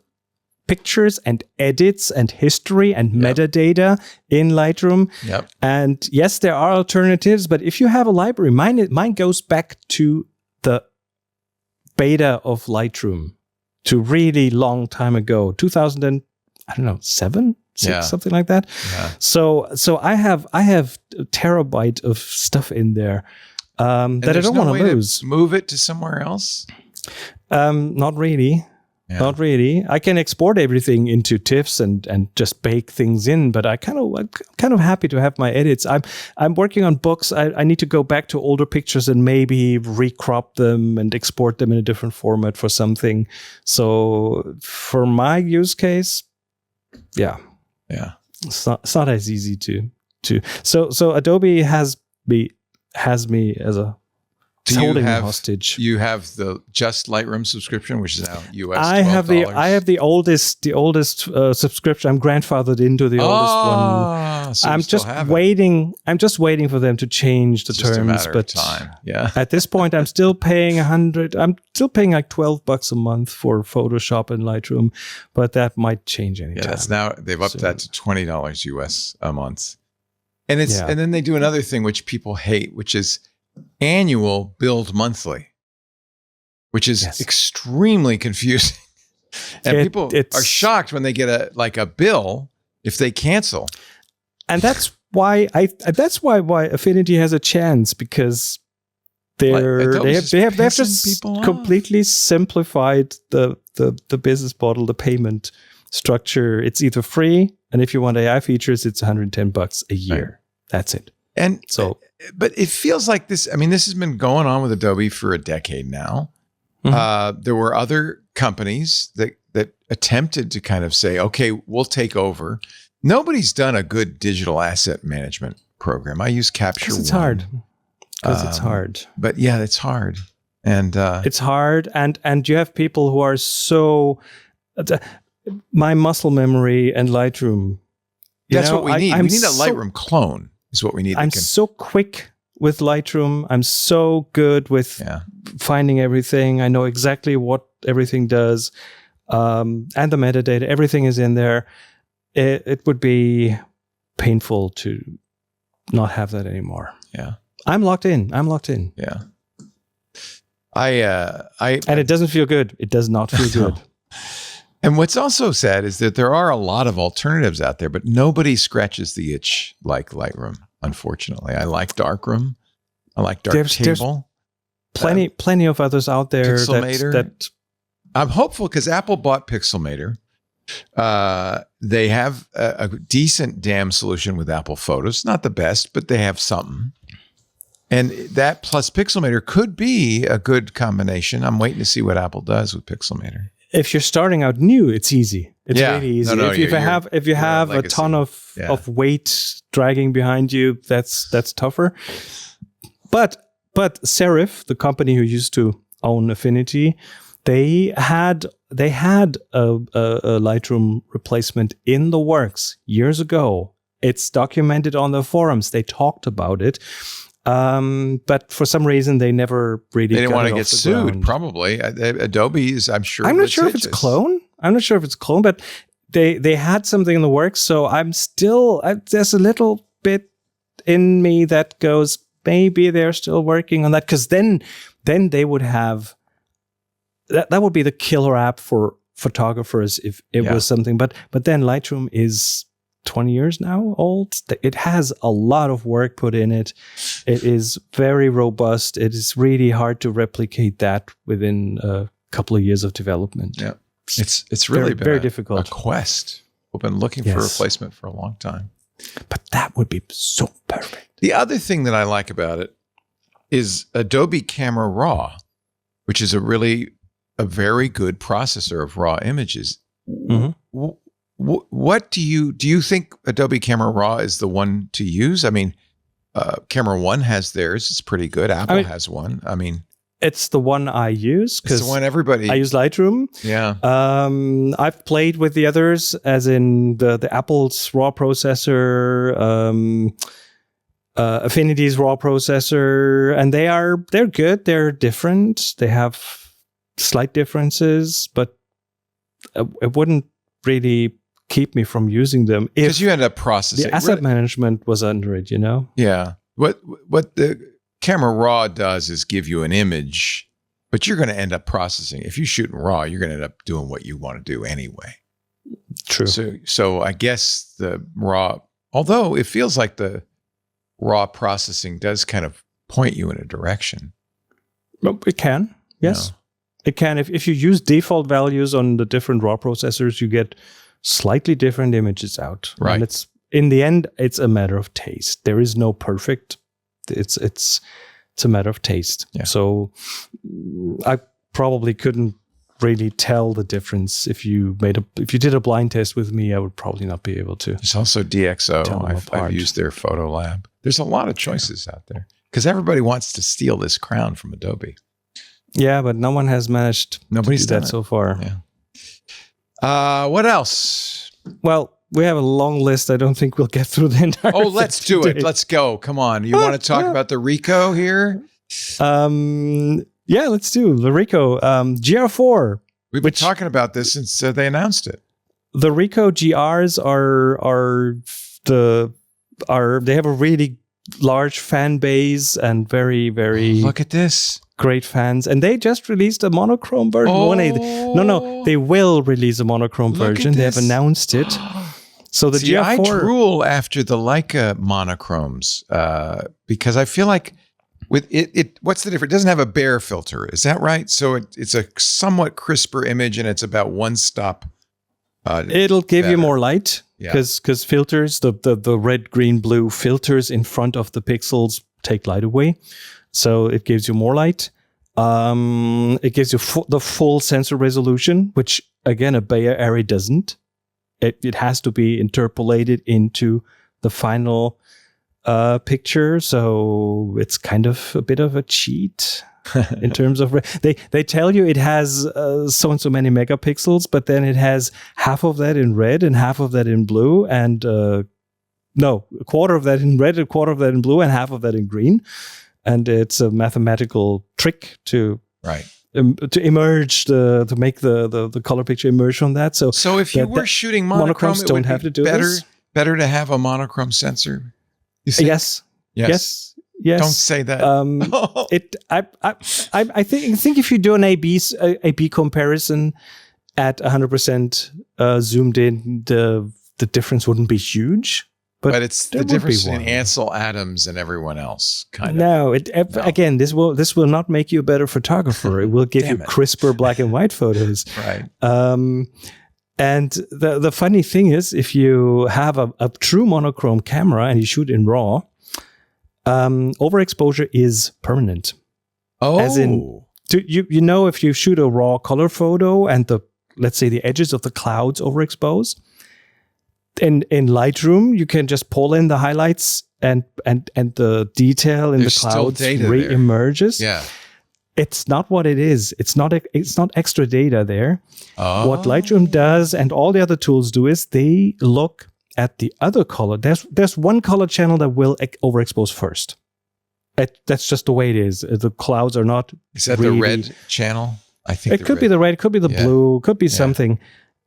pictures and edits and history and metadata in Lightroom. Yep. And yes, there are alternatives, but if you have a library, mine goes back to the beta of Lightroom, to really long time ago, 2007, 6, something like that. Yeah. So I have a terabyte of stuff in there that I don't want to lose. Move it to somewhere else? Not really. Not really. I can export everything into TIFFs and just bake things in, but I'm kind of happy to have my edits. I'm working on books. I need to go back to older pictures and maybe recrop them and export them in a different format for something. So for my use case, yeah, it's not as easy to. So Adobe has me as a. Holding me hostage. You have the just Lightroom subscription, which is now US. I have the oldest subscription. I'm grandfathered into the oldest one. So I'm just waiting for them to change the terms. A matter of time. Yeah. At this point, I'm still paying $100. I'm still paying like $12 a month for Photoshop and Lightroom, but that might change anytime. Yeah, that's now they've upped that to $20 US a month, and and then they do another thing which people hate, which is annual billed monthly, which is extremely confusing. And people are shocked when they get a bill if they cancel. And that's why Affinity has a chance, because they have just completely simplified the business model, the payment structure. It's either free, and if you want AI features, it's $110 a year. Right. That's it. And so, but it feels like this. I mean, this has been going on with Adobe for a decade now. Mm-hmm. There were other companies that attempted to kind of say, "Okay, we'll take over." Nobody's done a good digital asset management program. I use Capture One. It's hard. Because it's hard. But yeah, it's hard, and it's hard, and you have people who are so. My muscle memory and Lightroom. That's what we need. We need a Lightroom clone. Is what we need. I'm so quick with Lightroom. I'm so good with finding everything. I know exactly what everything does, and the metadata. Everything is in there. It would be painful to not have that anymore. Yeah, I'm locked in. Yeah, and it doesn't feel good. It does not feel good. And what's also sad is that there are a lot of alternatives out there, but nobody scratches the itch like Lightroom, unfortunately. I like Darkroom. I like Darktable. There's plenty of others out there. Pixelmator. I'm hopeful because Apple bought Pixelmator. They have a decent DAM solution with Apple Photos. Not the best, but they have something. And that plus Pixelmator could be a good combination. I'm waiting to see what Apple does with Pixelmator. If you're starting out new, it's easy. It's really easy. If you have a ton of weight dragging behind you, that's tougher. But Serif, the company who used to own Affinity, they had a Lightroom replacement in the works years ago. It's documented on the forums. They talked about it. But for some reason they never really. They didn't want to get sued. Ground. Probably Adobe is. I'm sure. I'm not sure if it's clone. But they had something in the works. So I'm still. There's a little bit in me that goes, maybe they're still working on that, because then they would have. That would be the killer app for photographers if it was something. But then Lightroom is 20 years now old. It has a lot of work put in it. It is very robust. It is really hard to replicate that within a couple of years of development. Yeah, it's really been very difficult. A quest. We've been looking for a replacement for a long time. But that would be so perfect. The other thing that I like about it is Adobe Camera Raw, which is a very good processor of raw images. Mm-hmm. What do you think Adobe Camera Raw is the one to use? I mean, Camera One has theirs. It's pretty good. Apple has one. I mean, it's the one I use because it's the one everybody. I use Lightroom. Yeah. I've played with the others, as in the Apple's raw processor, Affinity's raw processor, and they're good. They're different. They have slight differences, but it wouldn't really keep me from using them because you end up processing. The asset management was under it, Yeah. What the Camera Raw does is give you an image, but you're going to end up processing. If you shoot in RAW, you're going to end up doing what you want to do anyway. True. So I guess the RAW, although it feels like the RAW processing does kind of point you in a direction. It can, yes. It can. If you use default values on the different RAW processors, you get slightly different images out. Right. And it's in the end, it's a matter of taste. There is no perfect. It's a matter of taste. Yeah. So I probably couldn't really tell the difference. If you did a blind test with me, I would probably not be able to. There's also DxO. I've used their photo lab. There's a lot of choices out there because everybody wants to steal this crown from Adobe. Yeah, but no one has managed to do that so far. Yeah. What else? Well, we have a long list. I don't think we'll get through the entire thing. Let's do it. Let's go. Come on. You want to talk about the Ricoh here? Yeah, let's do the Ricoh GR4. We've been talking about this since they announced it. The Ricoh GRs they have a really large fan base and very, very look at this. Great fans. And they just released a monochrome version. No, they will release a monochrome version. They have announced it. So the GR4. I drool after the Leica monochromes because I feel like with it, what's the difference? It doesn't have a bare filter. Is that right? So it's a somewhat crisper image and it's about one stop. It'll give you more light because filters, the red, green, blue filters in front of the pixels take light away. So it gives you more light. It gives you the full sensor resolution, which again, a Bay array doesn't. It has to be interpolated into the final picture. So it's kind of a bit of a cheat in terms of they tell you it has so and so many megapixels, but then it has half of that in red and half of that in blue, and a quarter of that in red, a quarter of that in blue, and half of that in green. And it's a mathematical trick to emerge to make the color picture emerge from that. So if you were shooting monochrome, monochromes don't have to do this. Better to have a monochrome sensor. You think? Yes. Don't say that. I think if you do an A/B comparison at 100% zoomed in, the difference wouldn't be huge. But it's the difference in Ansel Adams and everyone else, kind of. No, again, this will not make you a better photographer. It will give you crisper black and white photos. Right. And the funny thing is, if you have a true monochrome camera and you shoot in RAW, overexposure is permanent. Oh. As in, if you shoot a RAW color photo and let's say the edges of the clouds overexpose, in Lightroom, you can just pull in the highlights and the detail in the clouds re-emerges. Yeah. It's not what it is. It's not extra data there. Oh. What Lightroom does and all the other tools do is they look at the other color. There's one color channel that will overexpose first. That's just the way it is. The clouds are not. Is that the red channel? I think it could be the red. It could be the blue. It could be something.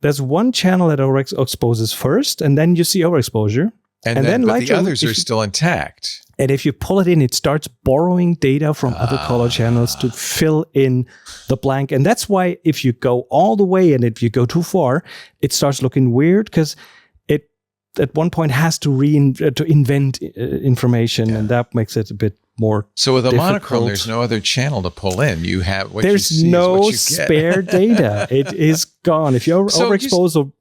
There's one channel that overexposes first, and then you see overexposure. And then Lightroom, the others are still intact. And if you pull it in, it starts borrowing data from other color channels to fill in the blank. And that's why if you go all the way and if you go too far, it starts looking weird because it at one point has to invent information, and that makes it a bit more. So with a monochrome, there's no other channel to pull in. You have what there's you see no is what you spare data. It is gone. If you overexpose,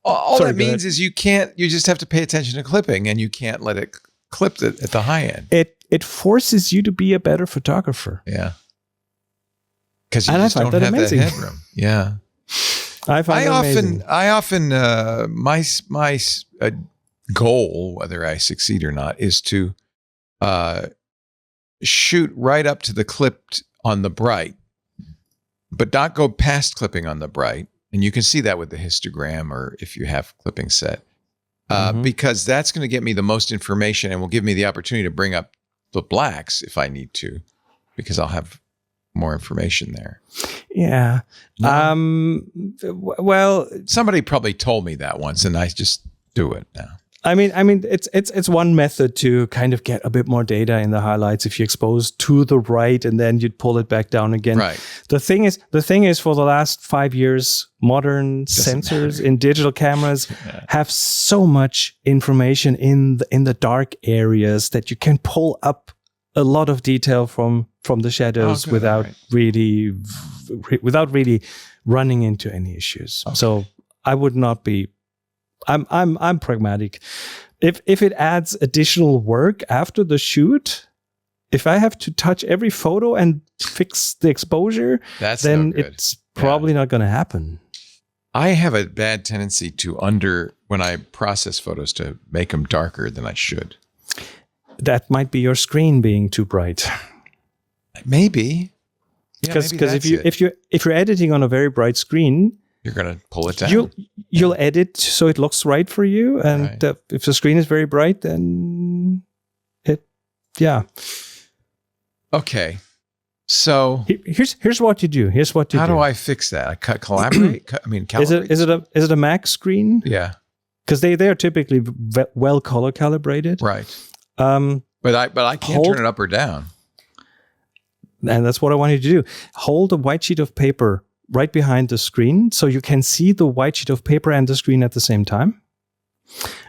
all that means is you just have to pay attention to clipping, and you can't let it clip it at the high end. It forces you to be a better photographer. Yeah, because you just don't have that headroom. I often my goal, whether I succeed or not, is to shoot right up to the clipped on the bright, but not go past clipping on the bright. And you can see that with the histogram or if you have clipping set, because that's going to get me the most information and will give me the opportunity to bring up the blacks if I need to, because I'll have more information there. Yeah. Well, somebody probably told me that once and I just do it now. I mean, it's one method to kind of get a bit more data in the highlights if you expose to the right and then you'd pull it back down again. Right. The thing is, for the last 5 years, modern sensors in digital cameras have so much information in the dark areas that you can pull up a lot of detail from the shadows without really running into any issues. Okay. So I would not be. I'm pragmatic. If it adds additional work after the shoot, if I have to touch every photo and fix the exposure, then it's probably not going to happen. I have a bad tendency to when I process photos, to make them darker than I should. That might be your screen being too bright. Maybe. Because if you're editing on a very bright screen, you're going to pull it down. You'll edit so it looks right for you. And if the screen is very bright, then Okay. So here's what you do. How do I fix that? I collaborate. Calibrate. Is it a Mac screen? Yeah. Because they are typically well color calibrated. Right. But I can't turn it up or down. And that's what I want you to do. Hold a white sheet of paper right behind the screen so you can see the white sheet of paper and the screen at the same time.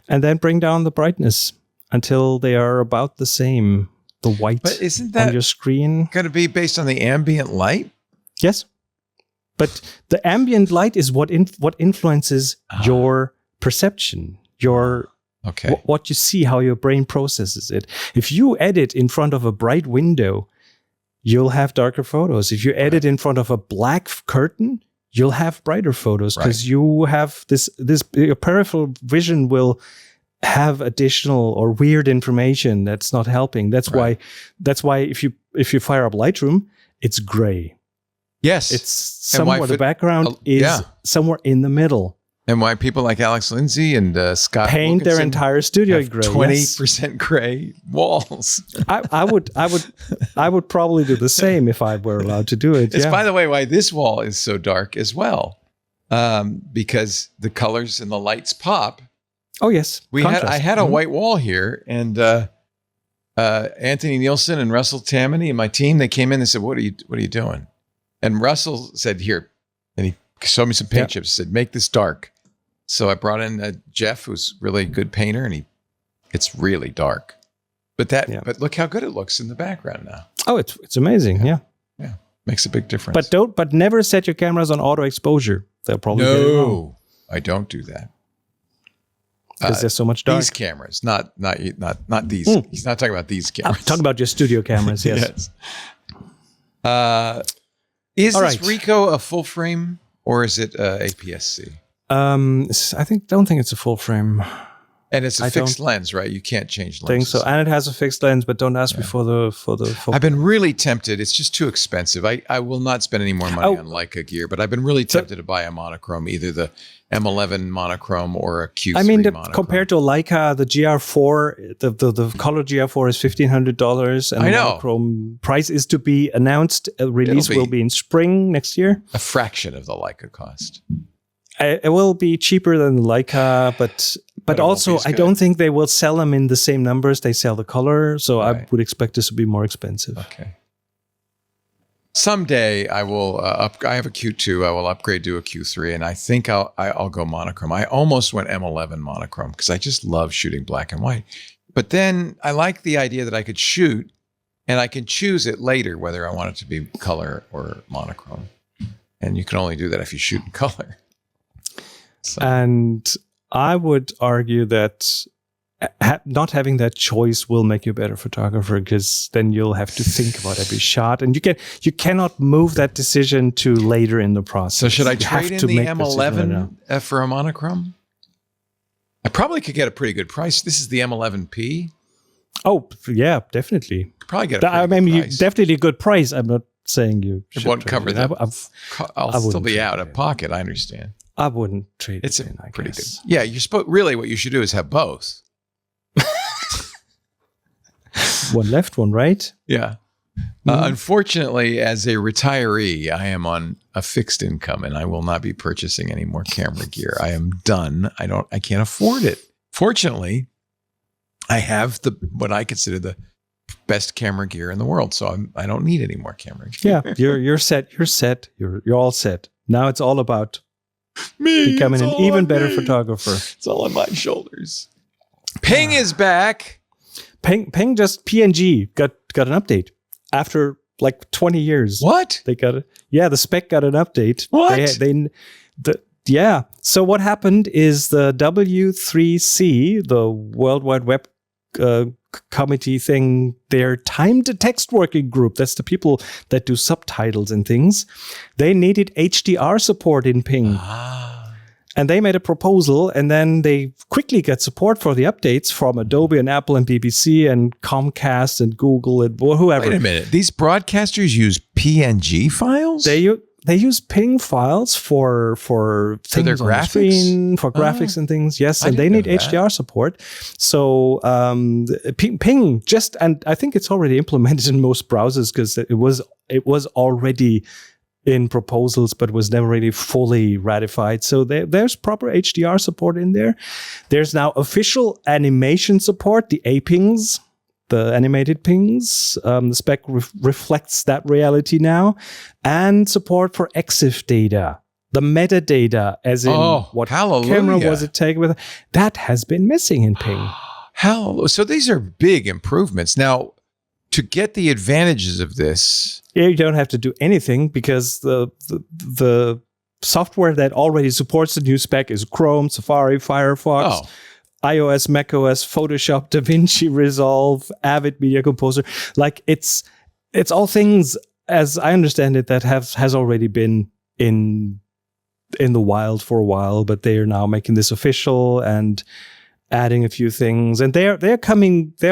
And then bring down the brightness until they are about the same. The white on your screen. Going to be based on the ambient light? Yes. But the ambient light is what influences your perception, what you see, how your brain processes it. If you edit in front of a bright window, you'll have darker photos. If you edit in front of a black curtain, you'll have brighter photos because you have this your peripheral vision will have additional or weird information that's not helping. That's why if you fire up Lightroom, it's gray. Yes. It's somewhere the background is somewhere in the middle. And why people like Alex Lindsay and Scott paint their entire studio gray. 20% gray walls. I would probably do the same if I were allowed to do it. It's by the way why this wall is so dark as well. Because the colors and the lights pop. Oh yes, I had a white wall here, and Anthony Nielsen and Russell Tammany and my team, they came in and said, "What are you doing?" And Russell said, "Here," and he showed me some paint chips. Said, "Make this dark." So I brought in Jeff, who's really a good painter, and it's really dark. But look how good it looks in the background now. Oh, it's amazing. Yeah, makes a big difference. But never set your cameras on auto exposure. They'll probably get it wrong. I don't do that. Because there's so much dark. These cameras, not these. He's not talking about these cameras. I'm talking about your studio cameras. Yes. Is this Ricoh a full frame or is it APS-C? Don't think it's a full frame. And it's a fixed lens, right? You can't change lenses. Think so, and it has a fixed lens, but don't ask me for the. I've been really tempted. It's just too expensive. I will not spend any more money on Leica gear, but I've been really tempted to buy a monochrome, either the M11 monochrome or a Q3 monochrome. Compared to Leica, the GR4, the color GR4 is $1,500, and the monochrome price is to be announced. Release will be in spring next year. A fraction of the Leica cost. It will be cheaper than Leica, but also I don't think they will sell them in the same numbers they sell the color. So I would expect this to be more expensive. Okay. Someday I will I have a Q2. I will upgrade to a Q3, and I think I'll go monochrome. I almost went M11 monochrome because I just love shooting black and white. But then I like the idea that I could shoot, and I can choose it later whether I want it to be color or monochrome. And you can only do that if you shoot in color. So. And I would argue that not having that choice will make you a better photographer, because then you'll have to think about every shot, and you cannot move that decision to later in the process. So should I trade in the M11 for a monochrome? I probably could get a pretty good price. This is the M11P. Oh yeah, definitely. Probably get a pretty good price. Definitely a good price. I'm not saying you should. It won't cover that. I'll still be out of pocket. I understand. I wouldn't trade it in, I pretty guess. Good. Yeah, really what you should do is have both. One left, one right. Yeah. Unfortunately, as a retiree, I am on a fixed income, and I will not be purchasing any more camera gear. I am done. I can't afford it. Fortunately, I have what I consider the best camera gear in the world, so I don't need any more camera gear. Yeah, you're set. You're set. You're all set. Now it's all about becoming an even better photographer. It's all on my shoulders. Ping is back. Ping just PNG got an update after like 20 years. What? They got it. Yeah, the spec got an update. What? Yeah. So what happened is the W3C, the World Wide Web committee thing, their time-to-text working group, that's the people that do subtitles and things, they needed HDR support in Ping. And they made a proposal, and then they quickly got support for the updates from Adobe and Apple and BBC and Comcast and Google and whoever. Wait a minute. These broadcasters use PNG files? They use Ping files for things their on graphics? the screen, for graphics and things. Yes, and they need HDR support. So Ping just, and I think it's already implemented in most browsers because it was already in proposals, but was never really fully ratified. So there's proper HDR support in there. There's now official animation support, the A-Pings, the animated pings. The spec reflects that reality now. And support for EXIF data, the metadata, as in what camera was it taken with. That has been missing in Ping. So these are big improvements. Now, to get the advantages of this, you don't have to do anything because the software that already supports the new spec is Chrome, Safari, Firefox, iOS, macOS, Photoshop, DaVinci Resolve, Avid Media Composer. Like it's all things, as I understand it, that has already been in the wild for a while, but they are now making this official and adding a few things. And they're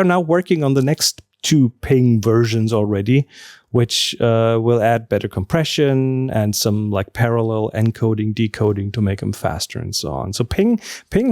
now working on the next 2 Ping versions already, which will add better compression and some like parallel encoding, decoding to make them faster and so on. So Ping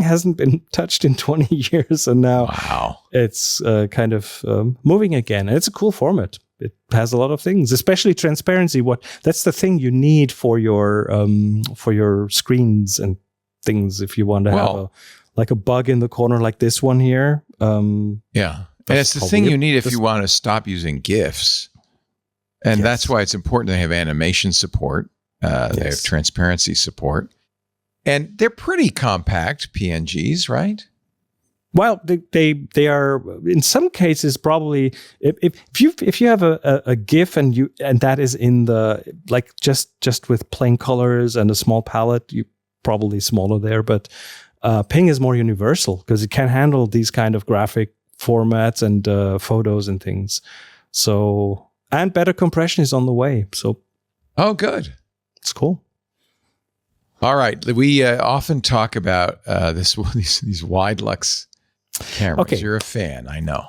hasn't been touched in 20 years, and now it's kind of moving again. And it's a cool format. It has a lot of things, especially transparency. That's the thing you need for your screens and things if you want to have a bug in the corner like this one here. And it's the thing you need if you want to stop using GIFs. And that's why it's important they have animation support. They have transparency support. And they're pretty compact PNGs, right? Well, they are in some cases probably if you have a GIF and that is in the like just with plain colors and a small palette, you probably smaller there. But Ping is more universal because it can handle these kind of graphic formats and photos and things. So, and better compression is on the way. So, good. It's cool. All right. We often talk about these wide lux cameras. Okay. You're a fan, I know.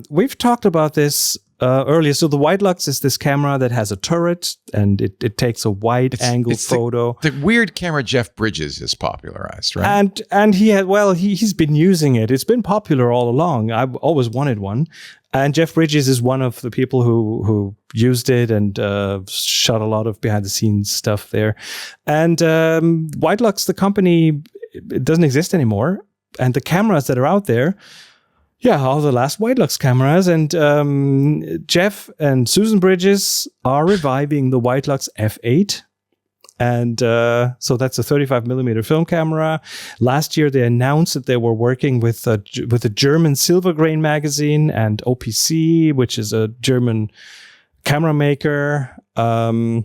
We've talked about this earlier. So the wide lux is this camera that has a turret and it takes a wide angle photo. The weird camera Jeff Bridges has popularized, right? And he's been using it. It's been popular all along. I've always wanted one. And Jeff Bridges is one of the people who used it and shot a lot of behind the scenes stuff there. And Wide Lux, the company, it doesn't exist anymore. And the cameras that are out there, all the last Wide Lux cameras. And Jeff and Susan Bridges are reviving the Wide Lux F8. And so that's a 35mm film camera. Last year, they announced that they were working with a German Silver Grain magazine and OPC, which is a German camera maker. And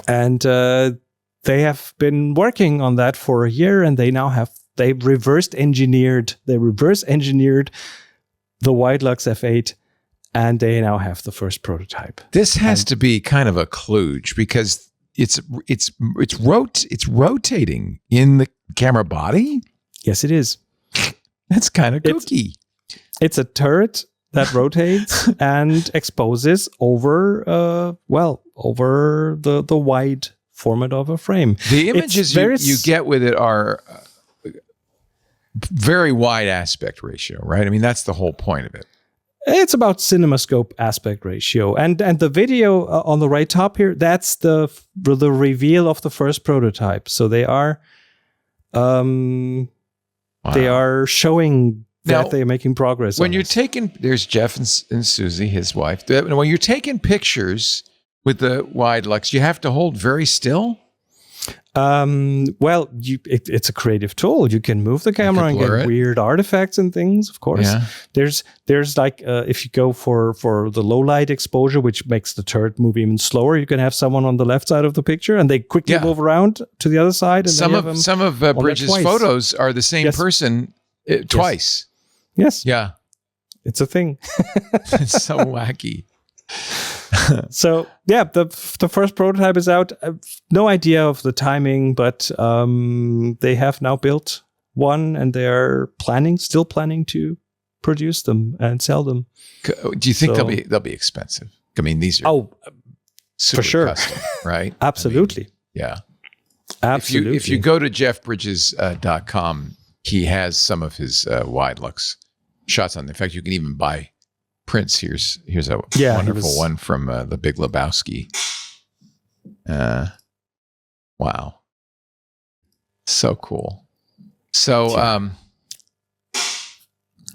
they have been working on that for a year, and they reverse engineered the Wide Lux F8, and they now have the first prototype. This has to be kind of a kludge because it's rotating in the camera body. Yes, it is. That's kind of kooky. It's a turret that rotates and exposes over the wide format of a frame. The images you get with it are very wide aspect ratio, right? I mean, that's the whole point of it. It's about CinemaScope aspect ratio. And the video on the right top here, that's the reveal of the first prototype. So they are they are showing that they're making progress. When you're taking, there's Jeff and Susie, his wife. When you're taking pictures with the Wide Lux, you have to hold very still? Well, it's a creative tool. You can move the camera and get weird artifacts and things. Of course, there's like if you go for the low light exposure, which makes the turret move even slower, you can have someone on the left side of the picture, and they quickly move around to the other side. And some of Bridges' photos are the same person twice. Yes. Yeah. It's a thing. It's so wacky. So yeah, the first prototype is out. No idea of the timing, but they have now built one, and they're still planning to produce them and sell them. Do you think they'll be expensive? I mean, these are super for sure, custom, right? Absolutely. I mean, yeah, absolutely. If you go to jeffbridges.com, he has some of his wide lux shots on. In fact, you can even buy prints. Here's a wonderful one from The Big Lebowski. Wow, so cool. So,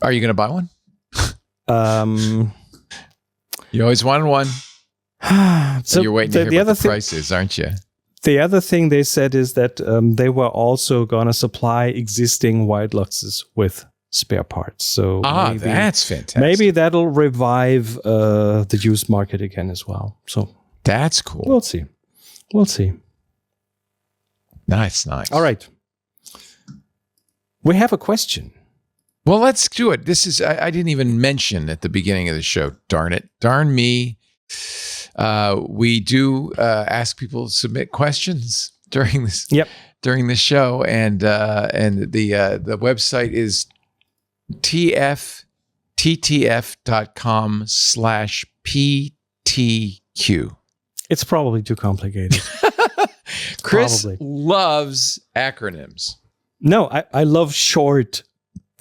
are you going to buy one? You always wanted one. So you're waiting to hear what the price is, aren't you? The other thing they said is that they were also going to supply existing wide luxes with spare parts. So that's fantastic. Maybe that'll revive the used market again as well. So that's cool. We'll see. Nice. All right. We have a question. Well, let's do it. This is I didn't even mention at the beginning of the show. Darn it. Darn me. We do ask people to submit questions during this show, and the website is ttf.com/PTQ. It's probably too complicated. Chris loves acronyms. No, I love short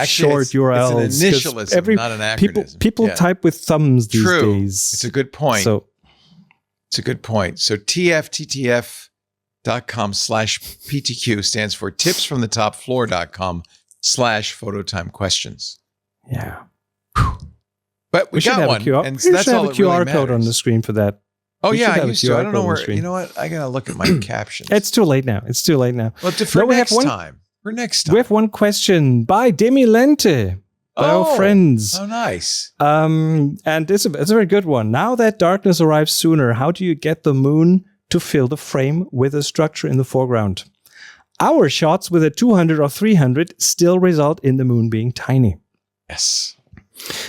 URLs. It's an initialism, not an acronym. People type with thumbs these days. It's a good point. It's a good point. So tftf.com/PTQ stands for tipsfromthetopfloor.com/phototime questions. Yeah. But we got one. And that's all that really matters. Code on the screen for that. Oh, yeah, I used to. I don't know where. You know what? I got to look at my captions. It's too late now. Well, for next time. We have one question by Demi Lente, by our friends. Oh, nice. And it's a very good one. Now that darkness arrives sooner, how do you get the moon to fill the frame with a structure in the foreground? Our shots with a 200 or 300 still result in the moon being tiny. Yes.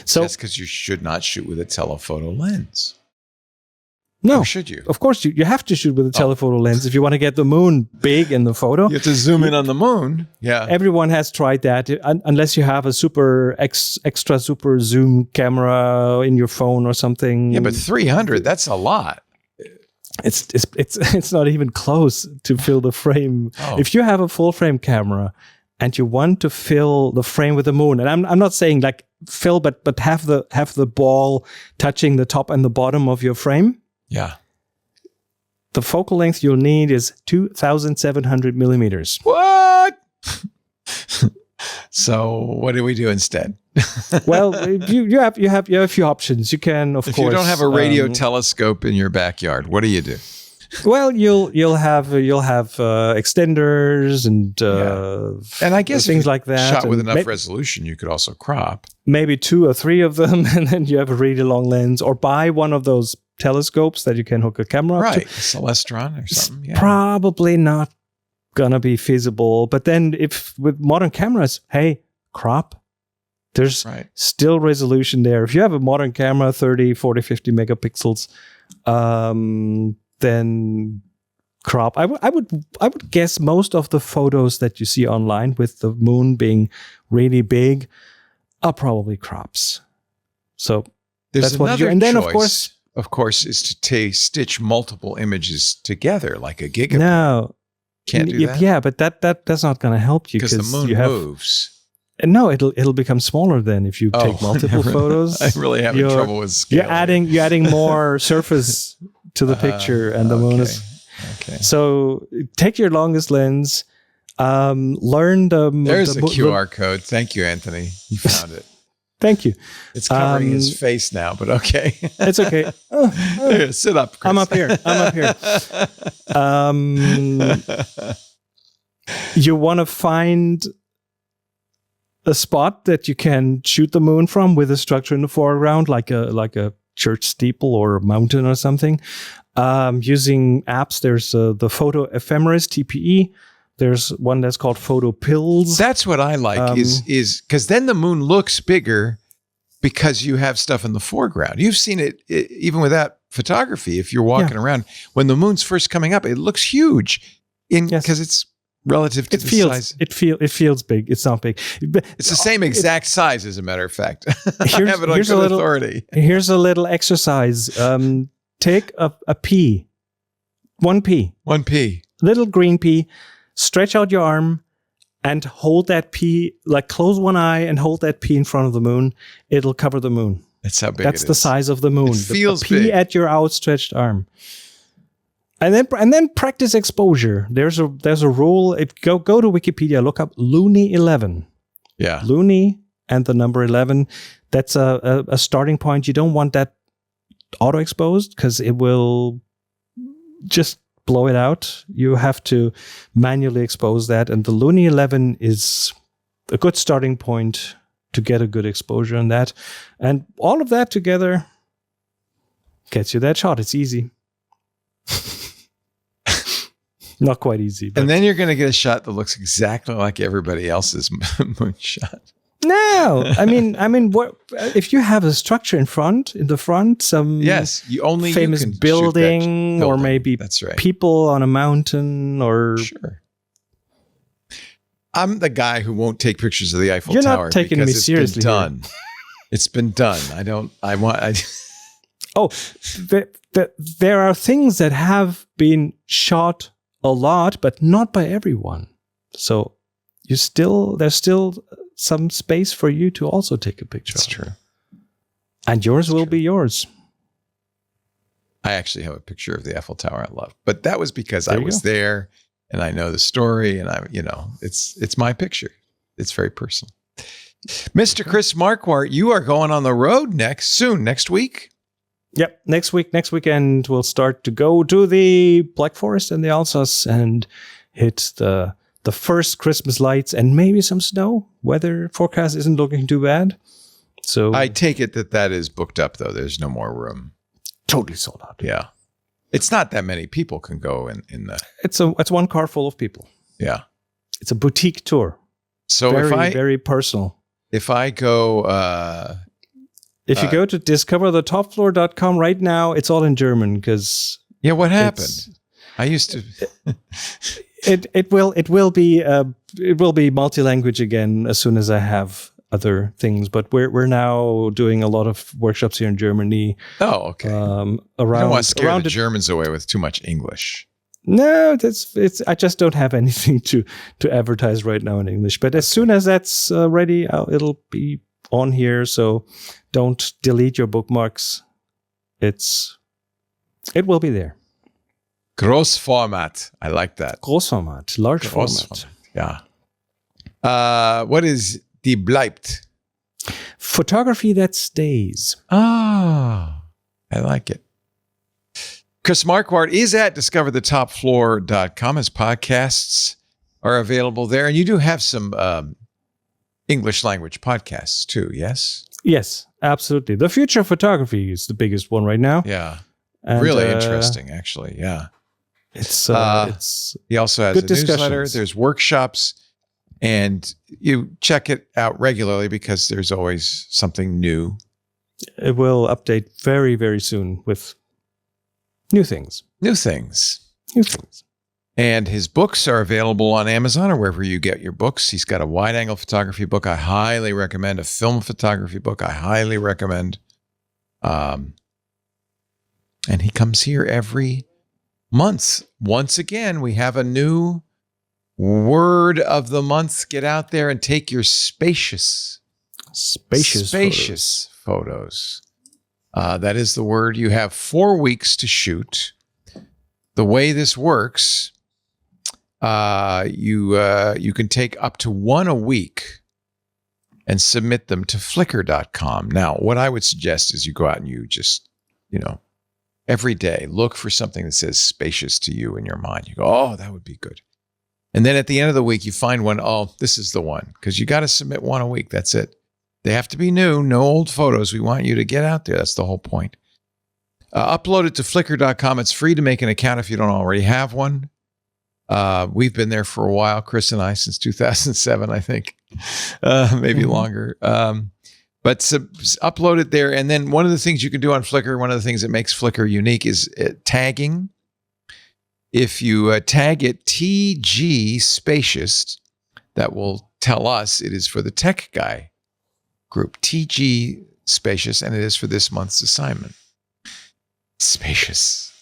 So that's because you should not shoot with a telephoto lens. No. Or should you? Of course, you have to shoot with a telephoto lens if you want to get the moon big in the photo. You have to zoom in on the moon. Yeah. Everyone has tried that, unless you have a extra super zoom camera in your phone or something. Yeah, but 300, that's a lot. It's not even close to fill the frame. Oh. If you have a full frame camera and you want to fill the frame with the moon, and I'm not saying like fill, but have the ball touching the top and the bottom of your frame. Yeah. The focal length you'll need is 2,700 millimeters. What? So what do we do instead? Well, you have a few options. You can, of course. If you don't have a radio telescope in your backyard, what do you do? Well, you'll have extenders and I guess things like that. Shot with enough resolution, you could also crop. Maybe 2 or 3 of them, and then you have a really long lens, or buy one of those telescopes that you can hook a camera up to. Right, Celestron or something. Yeah. Probably not gonna be feasible. But then, if with modern cameras, hey, crop. There's still resolution there. If you have a modern camera, 30, 40, 50 megapixels, then crop. I would guess most of the photos that you see online with the moon being really big are probably crops. So there's that's what you do. And then of course, is to stitch multiple images together like a gigabit. No, can't do that. Yeah, but that's not going to help you because the moon moves. No, it'll become smaller then if you take multiple photos. I'm really having trouble with scale. You're adding more surface to the picture, and the moon is. Okay. So take your longest lens. Learn the. There's the QR code. Thank you, Anthony. You found it. Thank you. It's covering his face now, but okay. It's okay. Here, sit up, Chris. I'm up here. You want to find a spot that you can shoot the moon from with a structure in the foreground, like a church steeple or a mountain or something. Using apps, there's the Photo Ephemeris TPE. There's one that's called Photo Pills. That's what I like is because then the moon looks bigger because you have stuff in the foreground. You've seen it even without photography. If you're walking around, when the moon's first coming up, it looks huge because it's relative to the size. It feels big. It's not big. But it's the same exact size, as a matter of fact. I have it on good authority. Here's a little exercise. Take a pea. One pea. Little green pea. Stretch out your arm and hold that pea, like close one eye and hold that pea in front of the moon. It'll cover the moon. That's how big That's the size of the moon. It feels the pea big. at your outstretched arm. And then practice exposure. There's a rule. Go to Wikipedia, look up Looney 11. Yeah. Looney and the number 11. That's a starting point. You don't want that auto exposed because it will just blow it out. You have to manually expose that. And the Looney 11 is a good starting point to get a good exposure on that. And all of that together gets you that shot. It's easy. Not quite easy. But. And then you're going to get a shot that looks exactly like everybody else's moon shot. No, I mean, what if you have a structure in the front, some famous building, or maybe people on a mountain, or sure. I'm the guy who won't take pictures of the Eiffel You're Tower not taking me seriously. It's been done. There are things that have been shot a lot, but not by everyone. So there's still some space for you to also take a picture. That's true. And yours will be yours. I actually have a picture of the Eiffel Tower I love, but that was because I was there and I know the story and it's my picture. It's very personal. Mr. Chris Marquardt, you are going on the road next week. Yep. Next weekend, we'll start to go to the Black Forest and the Alsace and hit the first Christmas lights and maybe some snow. Weather forecast isn't looking too bad. So I take it that is booked up, though. There's no more room. Totally sold out. Yeah. It's not that many people can go in the... It's one car full of people. Yeah. It's a boutique tour. So very personal. If I go... if you go to discoverthetopfloor.com right now, it's all in German because... Yeah, what happened? I used to... It will be multi-language again as soon as I have other things. But we're now doing a lot of workshops here in Germany. Oh, okay. Around, I don't want to scare the Germans away with too much English. No, I just don't have anything to advertise right now in English. But as soon as that's ready, it'll be on here. So don't delete your bookmarks. It will be there. Großformat. I like that. Großformat. Large format. Yeah. What is die bleibt? Photography that stays. Ah, I like it. Chris Marquardt is at discoverthetopfloor.com. His podcasts are available there. And you do have some English language podcasts too, yes? Yes, absolutely. The Future of Photography is the biggest one right now. Yeah. And, really interesting, actually. Yeah. It's he also has a newsletter. There's workshops, and you check it out regularly because there's always something new. It will update very, very soon with new things. And his books are available on Amazon or wherever you get your books. He's got a wide-angle photography book I highly recommend, a film photography book I highly recommend. And he comes here every month. Once again, we have a new word of the month. Get out there and take your spacious photos. That is the word. You have 4 weeks to shoot. The way this works, you can take up to one a week, and submit them to flickr.com. Now, what I would suggest is you go out and you just, every day look for something that says spacious to you in your mind. You go, oh, that would be good. And then at the end of the week, you find one, oh, this is the one, because you got to submit one a week. That's it. They have to be new, no old photos. We want you to get out there. That's the whole point. Upload it to flickr.com. It's free to make an account if you don't already have one. We've been there for a while, Chris and I, since 2007, I think, maybe longer. But upload it there. And then one of the things you can do on Flickr, one of the things that makes Flickr unique is tagging. If you tag it TG Spacious, that will tell us it is for the Tech Guy group, TG Spacious, and it is for this month's assignment. Spacious.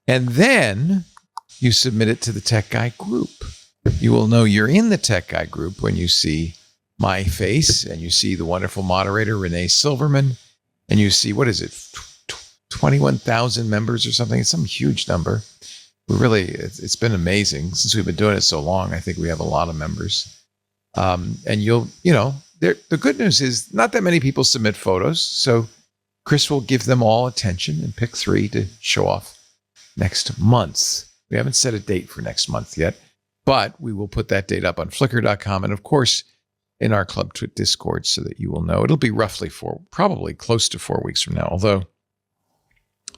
And then you submit it to the Tech Guy group. You will know you're in the Tech Guy group when you see my face and you see the wonderful moderator, Renee Silverman, and you see, what is it, 21,000 members or something? It's some huge number. It's been amazing since we've been doing it so long. I think we have a lot of members. And the good news is not that many people submit photos. So Chris will give them all attention and pick 3 to show off next month. We haven't set a date for next month yet, but we will put that date up on flickr.com. And of course, in our Club Twit Discord so that you will know. It'll be roughly probably close to 4 weeks from now, although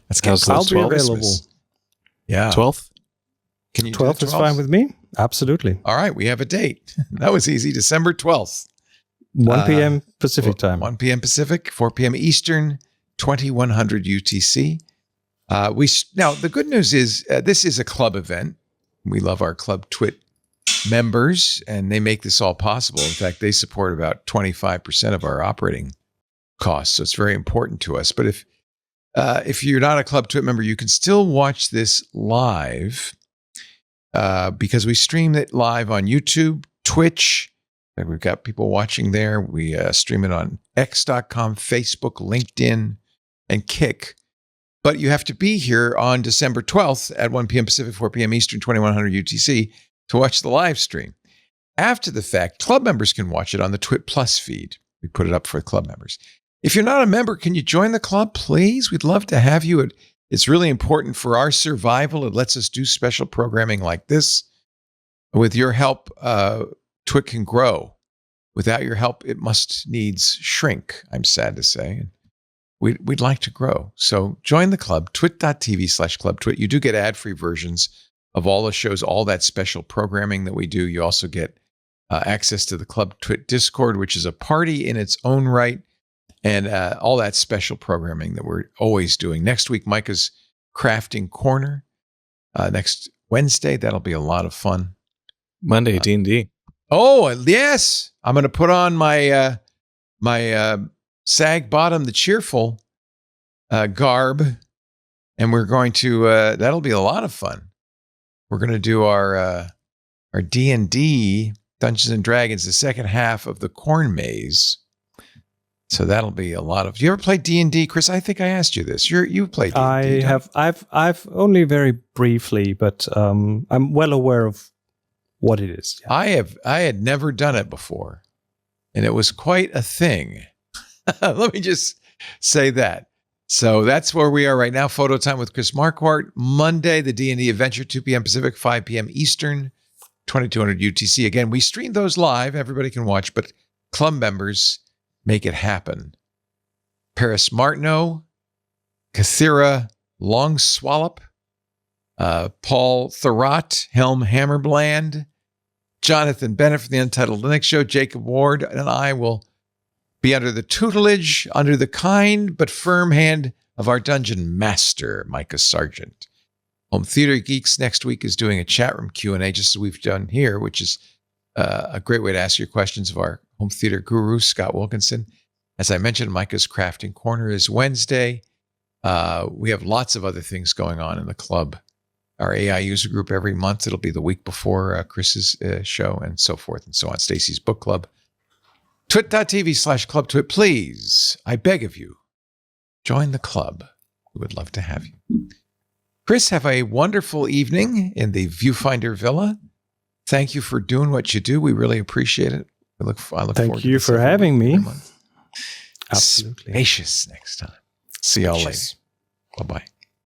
that's getting close to Christmas. Yeah. 12th? Can you 12th is fine with me. Absolutely. All right. We have a date. That was easy. December 12th. 1 p.m. Pacific time. 1 p.m. Pacific, 4 p.m. Eastern, 2100 UTC. Now, the good news is this is a club event. We love our Club Twit members, and they make this all possible. In fact, they support about 25% of our operating costs, so it's very important to us. But if you're not a Club Twit member, you can still watch this live because we stream it live on YouTube, Twitch. We've got people watching there. We stream it on x.com, Facebook, LinkedIn, and Kick. But you have to be here on December 12th at 1 p.m. Pacific, 4 p.m. Eastern, 2100 UTC to watch the live stream. After the fact, club members can watch it on the Twit Plus feed. We put it up for club members. If you're not a member, can you join the club, please? We'd love to have you. It's really important for our survival. It lets us do special programming like this. With your help, Twit can grow. Without your help, it must needs shrink, I'm sad to say. We'd like to grow. So join the club, twit.tv/clubtwit. You do get ad-free versions of all the shows, all that special programming that we do. You also get access to the Club Twit Discord, which is a party in its own right, and all that special programming that we're always doing. Next week, Micah's Crafting Corner. Next Wednesday, that'll be a lot of fun. Monday, D&D. Oh, yes. I'm going to put on my Sag Bottom, the Cheerful garb, and we're going to, that'll be a lot of fun. We're going to do our D&D, Dungeons and Dragons, the second half of the Corn Maze. So that'll be a lot of. Do you ever play D&D, Chris? I think I asked you this. You've played D&D. I have. I've only very briefly, but I'm well aware of what it is. Yeah. I had never done it before, and it was quite a thing. Let me just say that. So that's where we are right now. Photo time with Chris Marquardt. Monday, the D&D Adventure, 2 p.m. Pacific, 5 p.m. Eastern, 2200 UTC. Again, we stream those live. Everybody can watch, but club members make it happen. Paris Martineau, Kathira Long Swallop, Paul Thurrott, Helm Hammerbland, Jonathan Bennett from the Untitled Linux Show, Jacob Ward, and I will be under the tutelage, under the kind but firm hand of our dungeon master, Micah Sargent. Home Theater Geeks next week is doing a chat room Q&A, just as we've done here, which is a great way to ask your questions of our home theater guru, Scott Wilkinson. As I mentioned, Micah's Crafting Corner is Wednesday. We have lots of other things going on in the club. Our AI user group every month. It'll be the week before Chris's show and so forth and so on. Stacy's book club. Twit.tv/clubtwit. Please, I beg of you, join the club. We would love to have you. Chris, have a wonderful evening in the Viewfinder Villa. Thank you for doing what you do. We really appreciate it. I look forward. Thank you for having me. Absolutely. Spacious next time. See y'all later. Bye-bye.